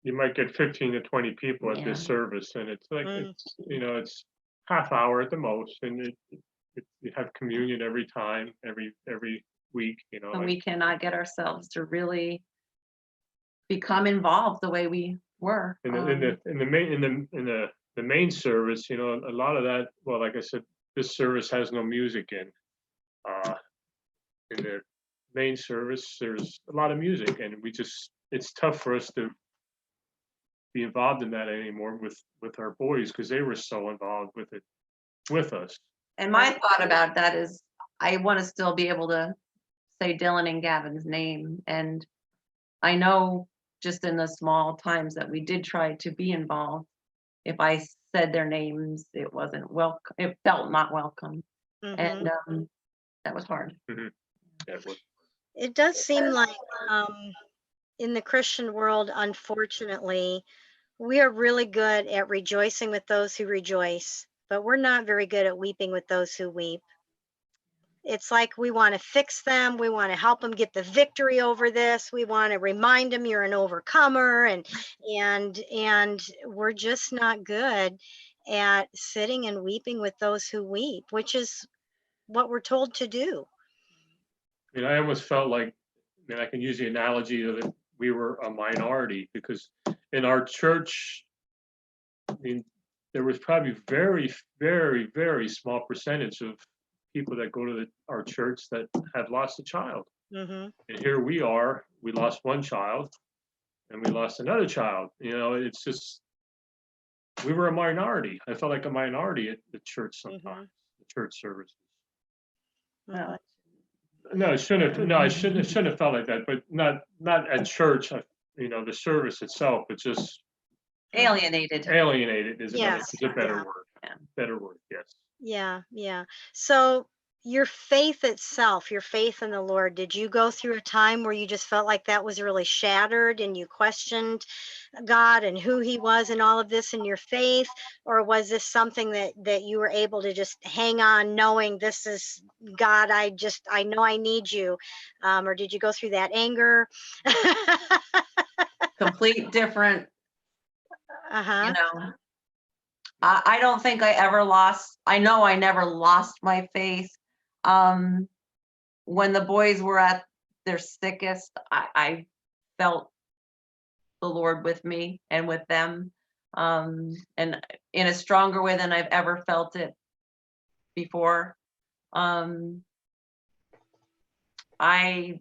You might get 15 to 20 people at this service, and it's like it's half hour at the most, and you have communion every time, every week. And we cannot get ourselves to really become involved the way we were. In the main service, a lot of that. Well, like I said, this service has no music in. In the main service, there's a lot of music, and it's tough for us to be involved in that anymore with our boys, because they were so involved with it with us. And my thought about that is I want to still be able to say Dylan and Gavin's name. And I know just in the small times that we did try to be involved, if I said their names, it wasn't welcome. It felt not welcome. And that was hard. Yeah, It does seem like in the Christian world, unfortunately, we are really good at rejoicing with those who rejoice, but we're not very good at weeping with those who weep. It's like we want to fix them. We want to help them get the victory over this. We want to remind them you're an overcomer, and we're just not good at sitting and weeping with those who weep, which is what we're told to do. I almost felt like, I can use the analogy that we were a minority, because in our church, there was probably very, very, very small percentage of people that go to our church that have lost a child. And here we are, we lost one child and we lost another child. It's just, we were a minority. I felt like a minority at the church sometimes, the church services. No, it shouldn't have. No, I shouldn't have felt like that. But not at church. The service itself. It's just Alienated. Alienated is Yes. a better word. Yeah. Better word. Yes. Yeah. So your faith itself, your faith in the Lord, did you go through a time where you just felt like that was really shattered and you questioned God and who he was and all of this in your faith? Or was this something that you were able to just hang on knowing this is God, I know I need you? Or did you go through that anger? Complete different, Uh-huh. I don't think I ever lost, I know I never lost my faith. When the boys were at their sickest, I felt the Lord with me and with them, and in a stronger way than I've ever felt it before. I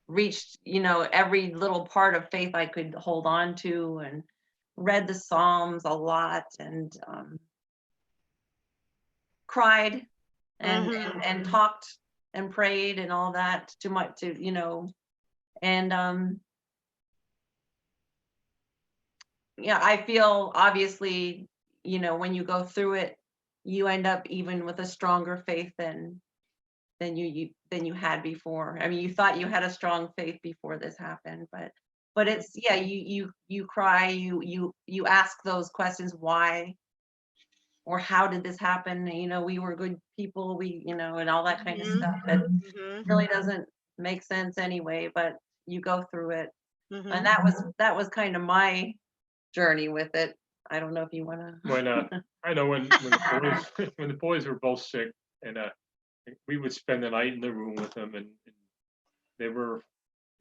reached, every little part of faith I could hold on to, and read the Psalms a lot, and cried and talked and prayed and all that too much and yeah, I feel obviously, when you go through it, you end up even with a stronger faith than you had before. I mean, you thought you had a strong faith before this happened, but it's, yeah, you cry, you ask those questions, why or how did this happen? We were good people, and all that kind of stuff that really doesn't make sense anyway, but you go through it. And that was kind of my journey with it. I don't know if you want to. When I know when the boys when the boys were both sick, and we would spend the night in the room with them, and they were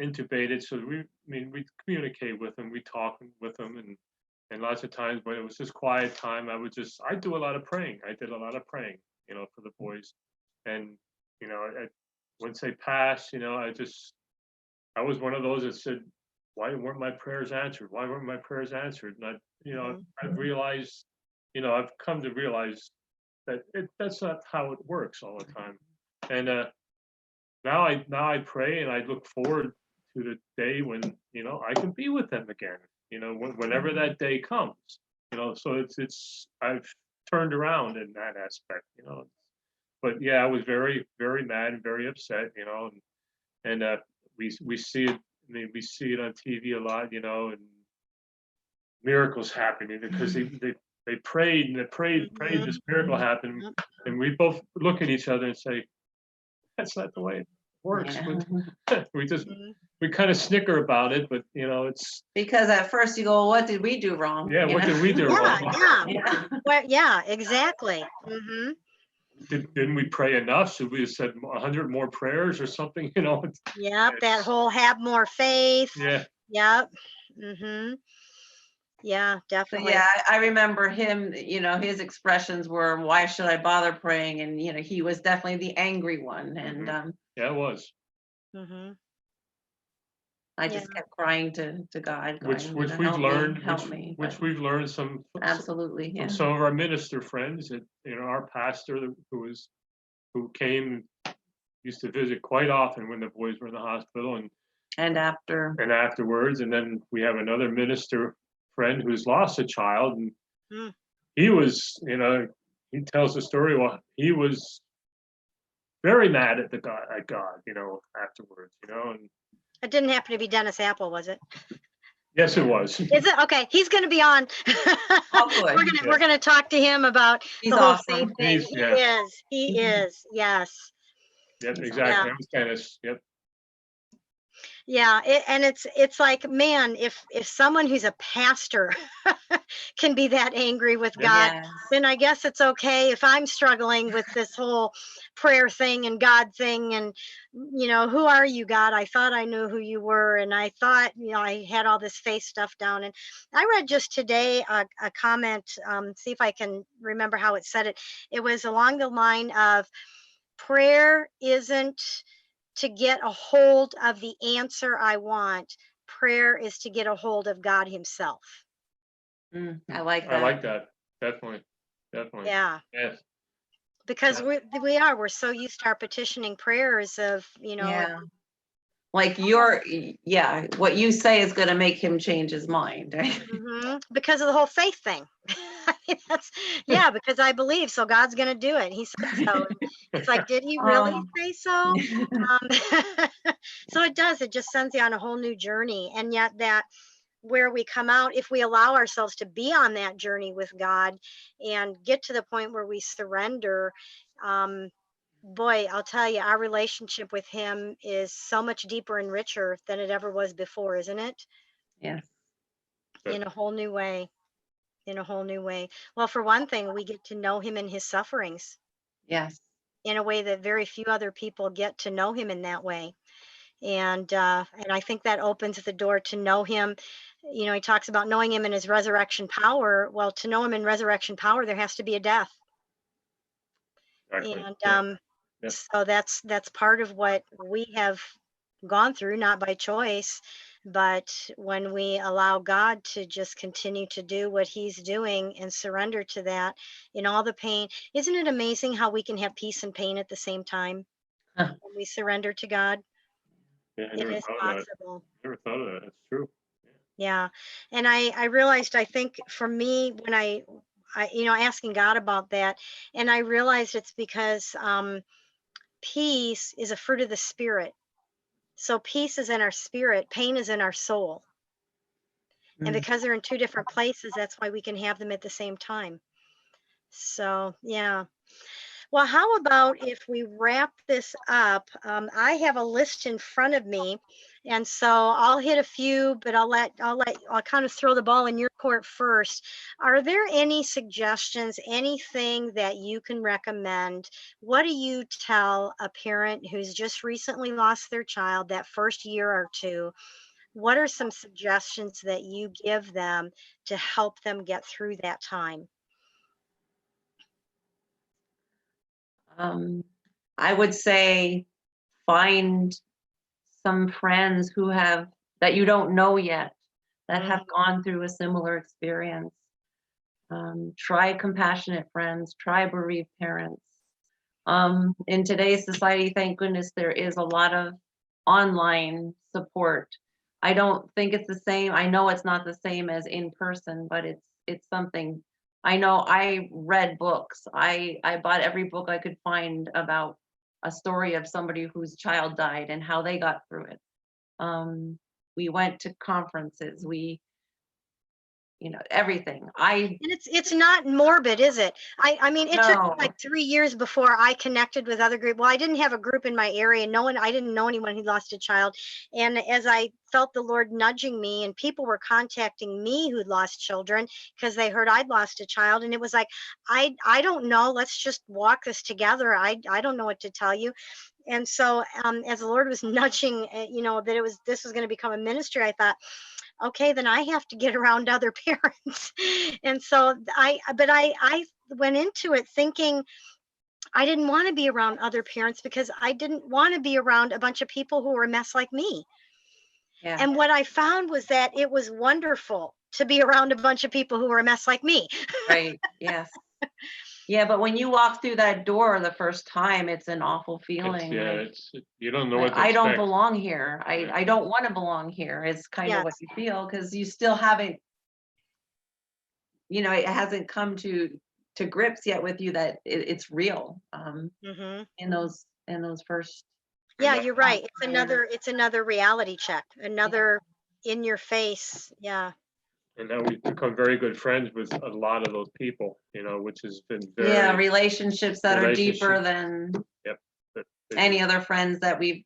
intubated, so we'd communicate with them, we talk with them, and lots of times when it was just quiet time, I do a lot of praying. I did a lot of praying, for the boys, and once they passed, I was one of those that said, why weren't my prayers answered? Why weren't my prayers answered? And I've realized, I've come to realize that that's not how it works all the time. And now I pray, and I look forward to the day when I can be with them again. Whenever that day comes. So it's I've turned around in that aspect. But yeah, I was very, very mad and very upset. And we see it. I mean, we see it on TV a lot. And miracles happening because they prayed and they prayed, this miracle happened, and we both look at each other and say, that's not the way it works. Yeah. We kind of snicker about it, but it's Because at first you go, what did we do wrong? yeah. What did we do wrong? Yeah. Well, yeah, exactly. Mm-hmm. Didn't we pray enough? Should we have said 100 more prayers or something? Yep, that whole have more faith. Yeah. Yep. Mm-hmm. Yeah, But definitely. yeah, I remember him, his expressions were, why should I bother praying? And, he was definitely the angry one. And Yeah, it was. Mm-hmm. I just kept crying to God, going, Which help we've learned, help me. which we've learned some Absolutely, from yeah. some of our minister friends. That our pastor who came used to visit quite often when the boys were in the hospital, And afterwards, and then we have another minister friend who's lost a child, and Mm. he was, he tells the story. Well, he was very mad at God, afterwards, and It didn't happen to be Dennis Apple, was it? yes, it was. Is it? Okay, he's going to be on. good. We're gonna talk to him about He's the whole awesome. faith thing. He Mhm. is. Yes. Yep, He's exactly. Yeah. That was Dennis. Yep. Yeah, and it's like, man, if someone who's a pastor can be that angry with God, Yes. then I guess it's okay if I'm struggling with this whole prayer thing and God thing. And who are you, God? I thought I knew who you were, and I thought I had all this faith stuff down. And I read just today a comment. See if I can remember how it said it. It was along the line of, prayer isn't to get a hold of the answer I want. Prayer is to get a hold of God Himself. I like that. I like that. Definitely. Yeah. Yes. Because we're so used to our petitioning prayers of, Yeah. Like what you say is going to make him change his mind. Right? Because of the whole faith thing. Because I believe, so God's going to do it. He said so. It's like, did He really say so? So it does. It just sends you on a whole new journey. And yet that where we come out, if we allow ourselves to be on that journey with God and get to the point where we surrender, boy, I'll tell you, our relationship with Him is so much deeper and richer than it ever was before, isn't it? Yeah. In a whole new way. Well, for one thing, we get to know Him in His sufferings. Yes. In a way that very few other people get to know Him in that way. And I think that opens the door to know Him. He talks about knowing Him in His resurrection power. Well, to know Him in resurrection power, there has to be a death. Exactly. And so that's part of what we have gone through, not by choice, but when we allow God to just continue to do what He's doing and surrender to that in all the pain. Isn't it amazing how we can have peace and pain at the same time when we surrender to God? Yeah, It is possible. Never thought of that. That's true. Yeah. And I realized, I think for me, when I asking God about that, and I realized it's because peace is a fruit of the Spirit. So peace is in our spirit, pain is in our soul. And because they're in two different places, that's why we can have them at the same time. So, yeah. Well, how about if we wrap this up? I have a list in front of me, And so I'll hit a few, but I'll kind of throw the ball in your court first. Are there any suggestions, anything that you can recommend? What do you tell a parent who's just recently lost their child that first year or two? What are some suggestions that you give them to help them get through that time? I would say find some friends that you don't know yet, that have gone through a similar experience. Try compassionate friends, try bereaved parents. In today's society, thank goodness there is a lot of online support. I don't think it's the same. I know it's not the same as in person, but it's something. I know I read books. I bought every book I could find about a story of somebody whose child died and how they got through it. We went to conferences. Everything. And it's not morbid, is it? I mean, it took me No. like 3 years before I connected with other group. Well, I didn't have a group in my area, and I didn't know anyone who lost a child. And as I felt the Lord nudging me, and people were contacting me who'd lost children because they heard I'd lost a child, and it was like, I don't know. Let's just walk this together. I don't know what to tell you. And so, as the Lord was nudging, that this was going to become a ministry, I thought, okay, then I have to get around other parents. And so I went into it thinking I didn't want to be around other parents because I didn't want to be around a bunch of people who were a mess like me. Yeah. And what I found was that it was wonderful to be around a bunch of people who were a mess like me. Right. Yes. Yeah, but when you walk through that door the first time, it's an awful feeling. You don't know what to I don't expect. belong here. Right. I don't want to belong here. It's kind of what Yes. you feel because you still haven't, it hasn't come to grips yet with you that it's real. Hmm. In those first. Yeah, you're right. Yeah. It's another reality check, another in your face. Yeah. And now we've become very good friends with a lot of those people, which has been Yeah, very relationships that are deeper relationship. than Yep. any other friends that we've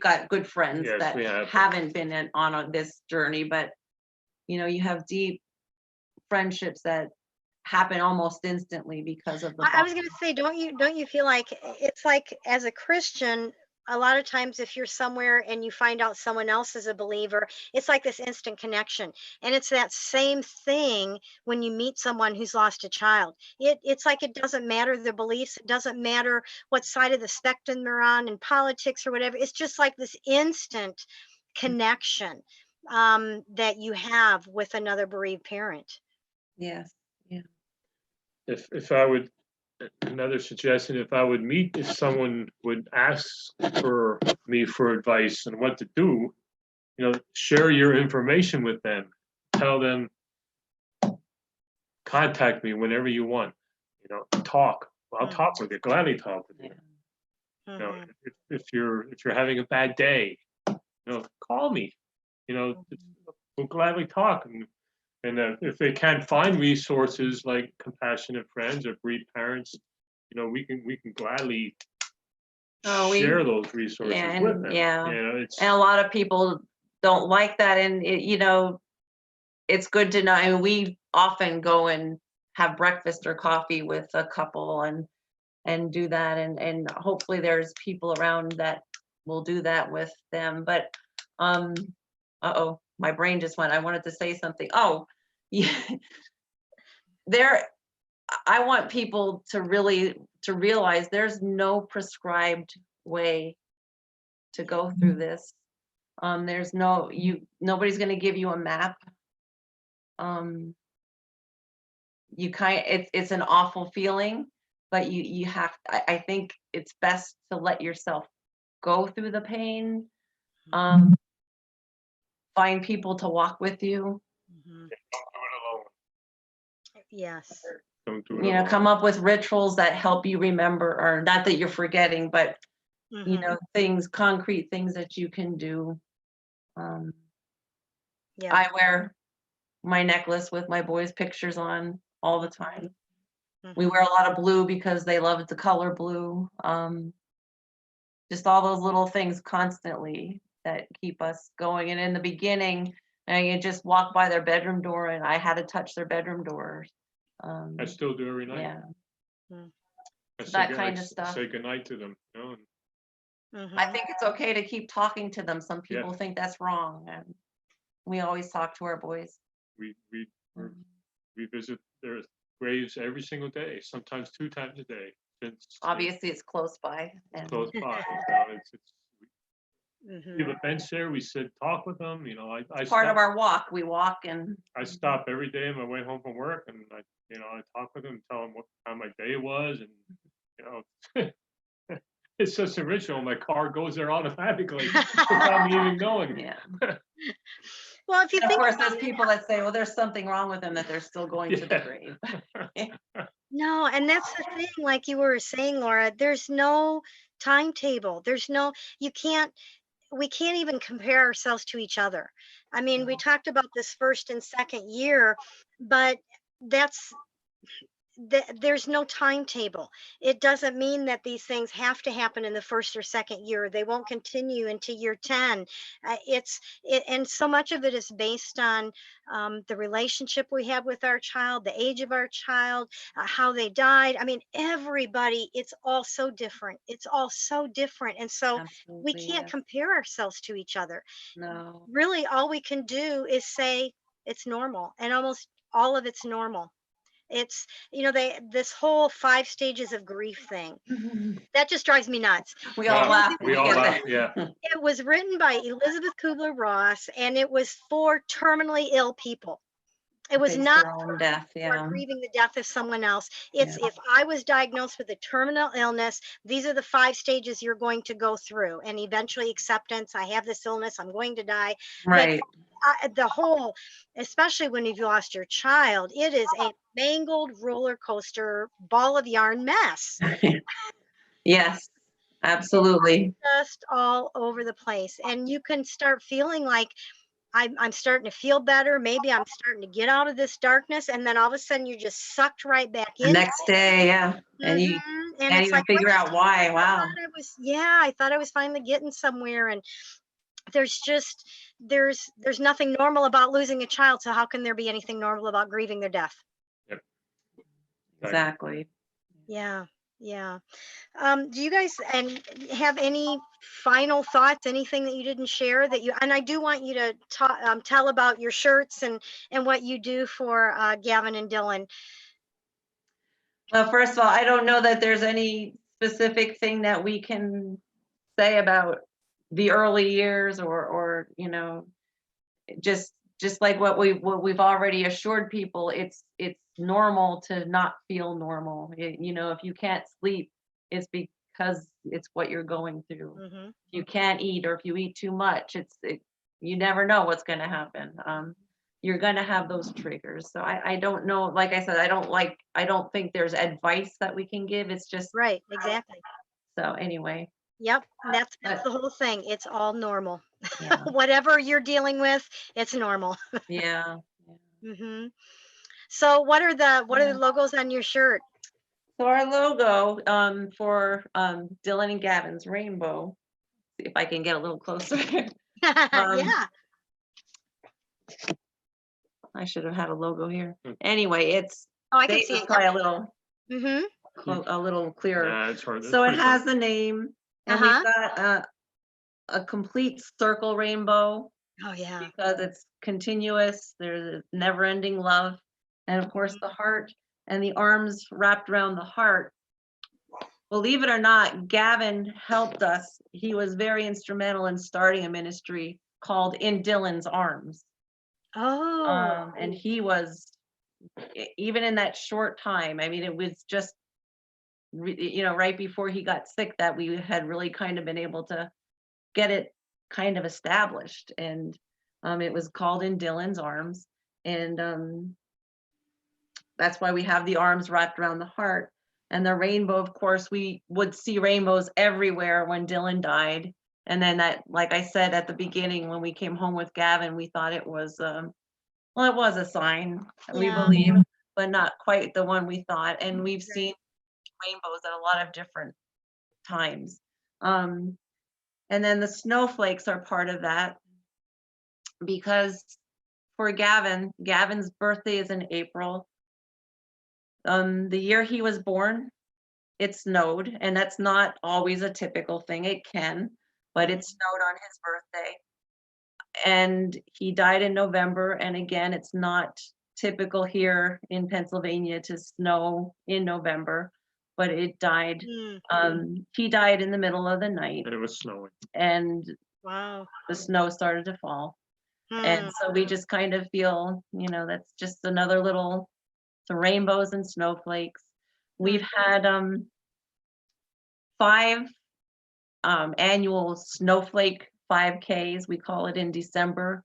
got good friends Yes, that we have. haven't been on this journey, but you have deep friendships that happen almost instantly because of the I was bond. going to say, don't you feel like it's like as a Christian, a lot of times if you're somewhere and you find out someone else is a believer, it's like this instant connection. And it's that same thing when you meet someone who's lost a child. It's like it doesn't matter their beliefs, it doesn't matter what side of the spectrum they're on in politics or whatever. It's just like this instant connection that you have with another bereaved parent. Yes. Yeah. If I would, another suggestion, if someone would ask for me for advice on what to do, share your information with them. Tell them, contact me whenever you want. Talk. I'll talk with you. Gladly talk with you. Mhm. If you're having a bad day, call me. We'll gladly talk. And if they can't find resources like compassionate friends or bereaved parents, we can gladly share those resources with them. And a lot of people don't like that, and it's good to know. I mean, we often go and have breakfast or coffee with a couple and do that, and hopefully there's people around that will do that with them. But my brain just went. I wanted to say something. Oh, yeah. I want people to realize there's no prescribed way to go through this. There's nobody's going to give you a map. It's an awful feeling, but you have, I think it's best to let yourself go through the pain. Find people to walk with you. Mhm. Don't do it alone. Yes. Don't do it alone. Come up with rituals that help you remember, or not that you're forgetting, but concrete things that you can do. Yeah. I wear my necklace with my boys' pictures on all the time. We wear a lot of blue because they love the color blue. Just all those little things constantly that keep us going. And in the beginning, you just walk by their bedroom door, and I had to touch their bedroom door. I still do every night. Yeah, I so say that good- kind I of stuff. Say goodnight to them, you know, and I think it's okay to keep talking to them. Some Yeah. people think that's wrong, and we always talk to our boys. we we visit their graves every single day, sometimes 2 times a day. Since Obviously, it's close by. And close by, we have a bench there. We sit, talk with them. You know, I part of stop, our walk, we walk and I stop every day on my way home from work, and I talk with them, tell them how my day was, and you know. It's just a ritual. My car goes there automatically without me even knowing. yeah. Well, if you And of think course, about there's people that say, well, there's something wrong with them that they're still going to the Yeah. grave. No, and that's the thing, like you were saying, Laura, there's no timetable. You can't, we can't even compare ourselves to each other. I mean, we No. talked about this first and second year, but that's, there's no timetable. It doesn't mean that these things have to happen in the first or second year. They won't continue into year 10. And so much of it is based on the relationship we have with our child, the age of our child, how they died. I mean, everybody, it's all so different. It's all so different. And so we Absolutely, can't yes. compare ourselves to each other. No. Really, all we can do is say it's normal, and almost all of it's normal. It's, this whole 5 stages of grief thing, that just drives me nuts. We all Yeah, laugh. when we all get laugh. that. Yeah, It was written by Elizabeth Kubler-Ross, and it was for terminally ill people. It was Face not their own death. for Yeah. grieving the death of someone else. It's Yeah. if I was diagnosed with a terminal illness, these are the 5 stages you're going to go through, and eventually acceptance. I have this illness, I'm going to die. Right. The whole, especially when you've lost your child, it is a mangled roller coaster ball of yarn mess, Yes, absolutely. just all over the place. And you can start feeling like I'm starting to feel better. Maybe I'm starting to get out of this darkness, and then all of a sudden you're just sucked right back The in. next day, yeah. And you And can't it's even like, figure what out why. Wow. I thought I was finally getting somewhere, and there's nothing normal about losing a child. So how can there be anything normal about grieving their death? Exactly. Yeah. Yeah. Do you guys have any final thoughts? Anything that you didn't share that you? And I do want you to tell about your shirts and what you do for Gavin and Dylan. Well, first of all, I don't know that there's any specific thing that we can say about the early years, or just like what we've already assured people. It's normal to not feel normal. If you can't sleep, it's because it's what you're going through. Mm-hmm. If you can't eat, or if you eat too much, you never know what's going to happen. You're going to have those triggers. So I don't know. Like I said, I don't think there's advice that we can give. It's just Right. Exactly. so anyway. Yep. That's the whole thing. It's all normal. Yeah. Whatever you're dealing with, it's normal. Yeah. Mm-hmm. So what are the logos on your shirt? So our logo for Dylan and Gavin's rainbow. See if I can get a little closer. Yeah. I should have had a logo here. Anyway, it's Oh, I can see it. probably a little Mm-hmm. a little clearer. yeah, it's hard. So it has the name, and Uh-huh. we've got a complete circle rainbow Oh yeah. because it's continuous. There's never-ending love, and of course the heart and the arms wrapped around the heart. Believe it or not, Gavin helped us. He was very instrumental in starting a ministry called In Dylan's Arms. Oh. And he was, even in that short time, I mean, it was just, right before he got sick, that we had really kind of been able to get it kind of established. And it was called In Dylan's Arms. And that's why we have the arms wrapped around the heart. And the rainbow, of course, we would see rainbows everywhere when Dylan died. And then that, like I said at the beginning, when we came home with Gavin, we thought it was, it was a sign, we Yeah. believe, but not quite the one we thought. And we've seen rainbows at a lot of different times. And then the snowflakes are part of that, because for Gavin's birthday is in April. The year he was born, it snowed, and that's not always a typical thing. It can, but it snowed on his birthday. And he died in November, and again, it's not typical here in Pennsylvania to snow in November, but it died. He died in the middle of the night, And it was snowing. and Wow. the snow started to fall. And so we just kind of feel, that's just another little, the rainbows and snowflakes. We've had 5 annual snowflake 5Ks, we call it, in December.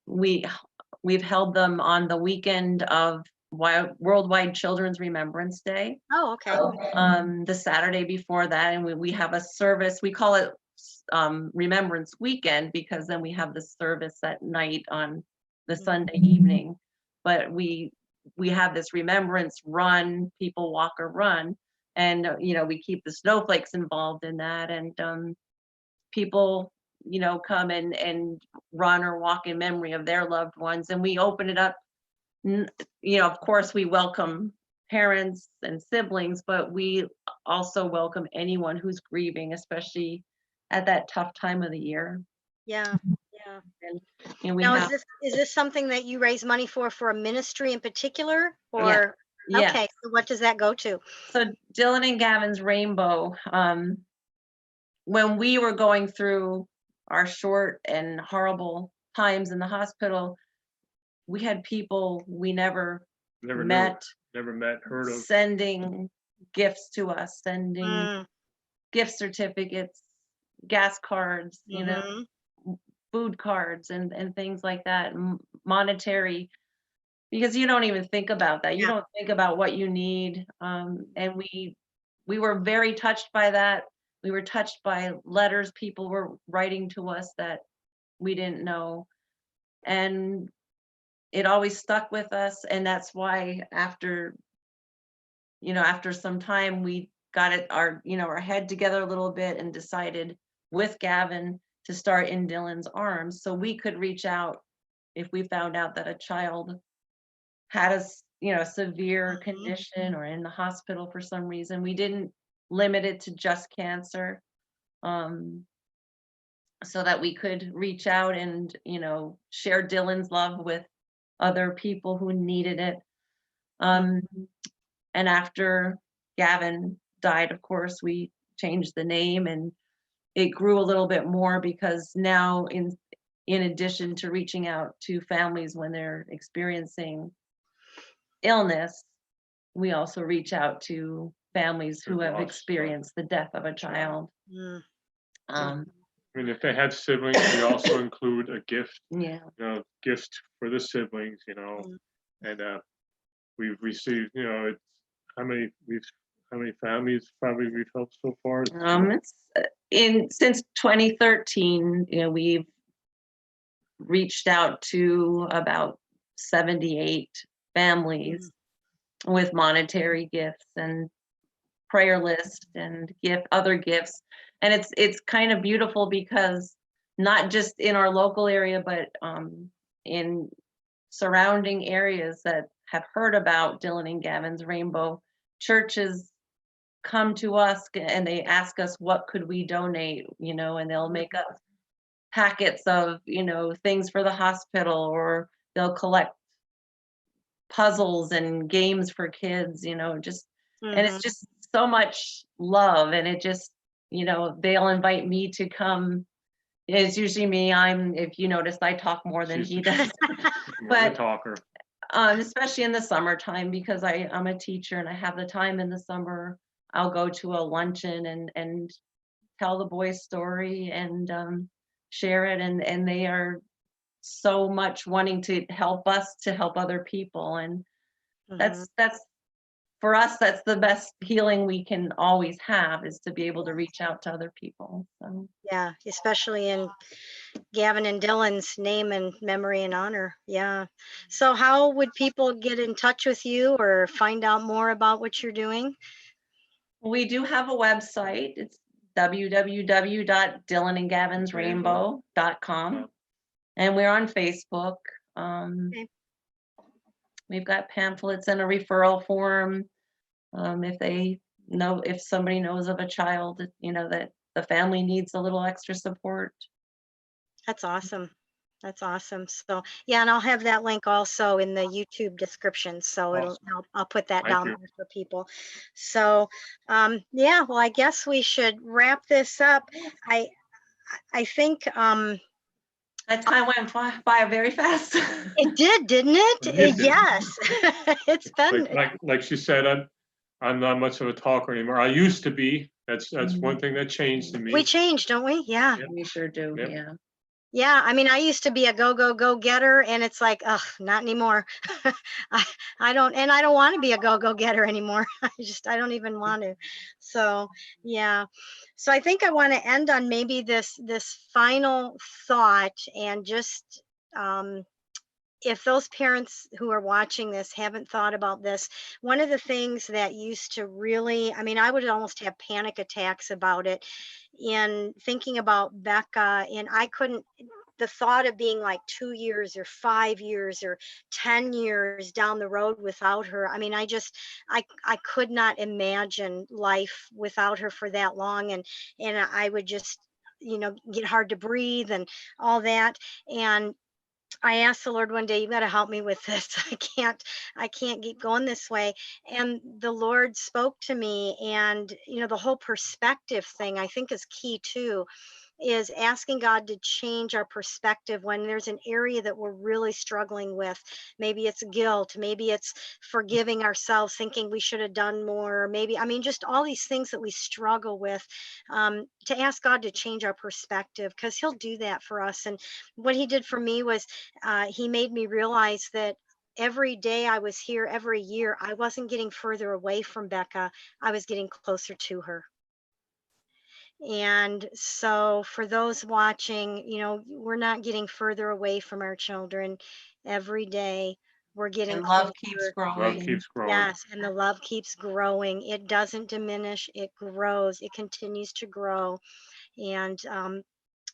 We've held them on the weekend of Worldwide Children's Remembrance Day. Oh, okay. The Saturday before that, and we have a service. We call it Remembrance Weekend, because then we have the service at night on the Sunday evening. But we have this remembrance run, people walk or run, and we keep the snowflakes involved in that, and people come and run or walk in memory of their loved ones, and we open it up. Of course we welcome parents and siblings, but we also welcome anyone who's grieving, especially at that tough time of the year. Yeah. And we Now, have, is this something that you raise money for a ministry in particular, or? yeah. Okay, so what does that go to? So Dylan and Gavin's Rainbow, when we were going through our short and horrible times in the hospital, we had people we never met, heard of. sending gifts to us, sending gift certificates, gas cards, food cards, and things like that, monetary, because you don't even think about that. You don't think about what you need. And we were very touched by that. We were touched by letters people were writing to us that we didn't know. And it always stuck with us. And that's why after some time, we got our head together a little bit and decided with Gavin to start In Dylan's Arms, so we could reach out if we found out that a child had a severe condition or in the hospital for some reason. We didn't limit it to just cancer, so that we could reach out and share Dylan's love with other people who needed it. And after Gavin died, of course, we changed the name, and it grew a little bit more, because now in addition to reaching out to families when they're experiencing illness, we also reach out to families who have experienced the death of a child. If they have siblings, we also include a gift. Gift for the siblings, and we've received, how many families probably we've helped so far? Since 2013, we've reached out to about 78 families with monetary gifts and prayer list and other gifts. And it's kind of beautiful, because not just in our local area, but in surrounding areas that have heard about Dylan and Gavin's Rainbow, churches come to us and they ask us what could we donate, and they'll make up packets of things for the hospital, or they'll collect puzzles and games for kids, just and it's just so much love. And it just, they'll invite me to come. It's usually me. If you notice, I talk more than he does. But talker. Especially in the summertime, because I'm a teacher and I have the time in the summer, I'll go to a luncheon and tell the boys' story and share it, and they are so much wanting to help us to help other people. And that's for us, that's the best healing we can always have, is to be able to reach out to other people. So yeah, especially in Gavin and Dylan's name and memory and honor. Yeah. So how would people get in touch with you or find out more about what you're doing? we do have a website. It's www.dylanandgavinsrainbow.com. And we're on Facebook. Okay. We've got pamphlets and a referral form. If somebody knows of a child, that the family needs a little extra support. That's awesome. That's awesome. So yeah, and I'll have that link also in the YouTube description. So Awesome. I'll put that Thank down you. there for people. So yeah, well, I guess we should wrap this up. I think That time went by very fast. it did, didn't it? It did. Yes. It's been Like she said, I'm not much of a talker anymore. I used to be. That's one thing that changed in me. we changed, don't we? Yeah. Yep. We sure do. Yep. Yeah. Yeah, I mean, I used to be a go getter, and it's like, ugh, not anymore. I don't want to be a go getter anymore. I don't even want to. So yeah, so I think I want to end on maybe this final thought, and just if those parents who are watching this haven't thought about this, one of the things that used to really, I mean, I would almost have panic attacks about it in thinking about Becca, and I couldn't, the thought of being like 2 years or 5 years or 10 years down the road without her. I mean, I could not imagine life without her for that long. And I would just, get hard to breathe and all that. And I asked the Lord one day, you got to help me with this. I can't keep going this way. And the Lord spoke to me, and, the whole perspective thing I think is key too, is asking God to change our perspective when there's an area that we're really struggling with. Maybe it's guilt, maybe it's forgiving ourselves, thinking we should have done more, maybe, I mean, just all these things that we struggle with, to ask God to change our perspective, because He'll do that for us. And what He did for me was, He made me realize that every day I was here, every year, I wasn't getting further away from Becca, I was getting closer to her. And so for those watching, we're not getting further away from our children. Every day we're getting And love closer. keeps Love growing. keeps growing. Yes, and the love keeps growing. It doesn't diminish, it grows, it continues to grow. And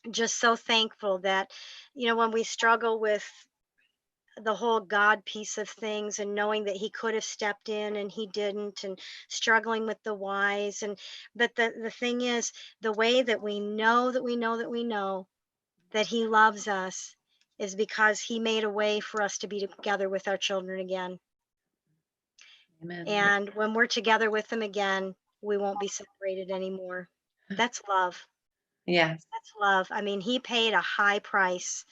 just so thankful that, when we struggle with the whole God piece of things, and knowing that He could have stepped in and He didn't, and struggling with the whys. And but the thing is, the way that we know that we know that we know that He loves us is because He made a way for us to be together with our children again. Amen. And when we're together with them again, we won't be separated anymore. That's love. Yes. That's love. I mean, He paid a high price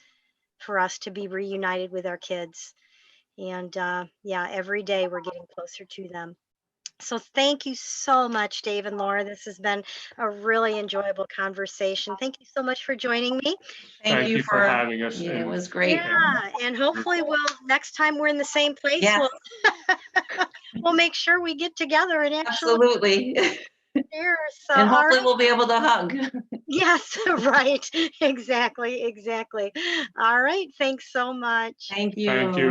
for us to be reunited with our kids. And yeah, every day we're getting closer to them. So thank you so much, Dave and Laura. This has been a really enjoyable conversation. Thank you so much for joining me. Thank you for having us. Yeah, it and- was great. Yeah, and hopefully next time we're in the same place, Yes. we'll make sure we get together and actually Absolutely. share. So, And all hopefully right. we'll be able to hug. Yes, right. Exactly. All right. Thanks so much. Thank you. Thank you.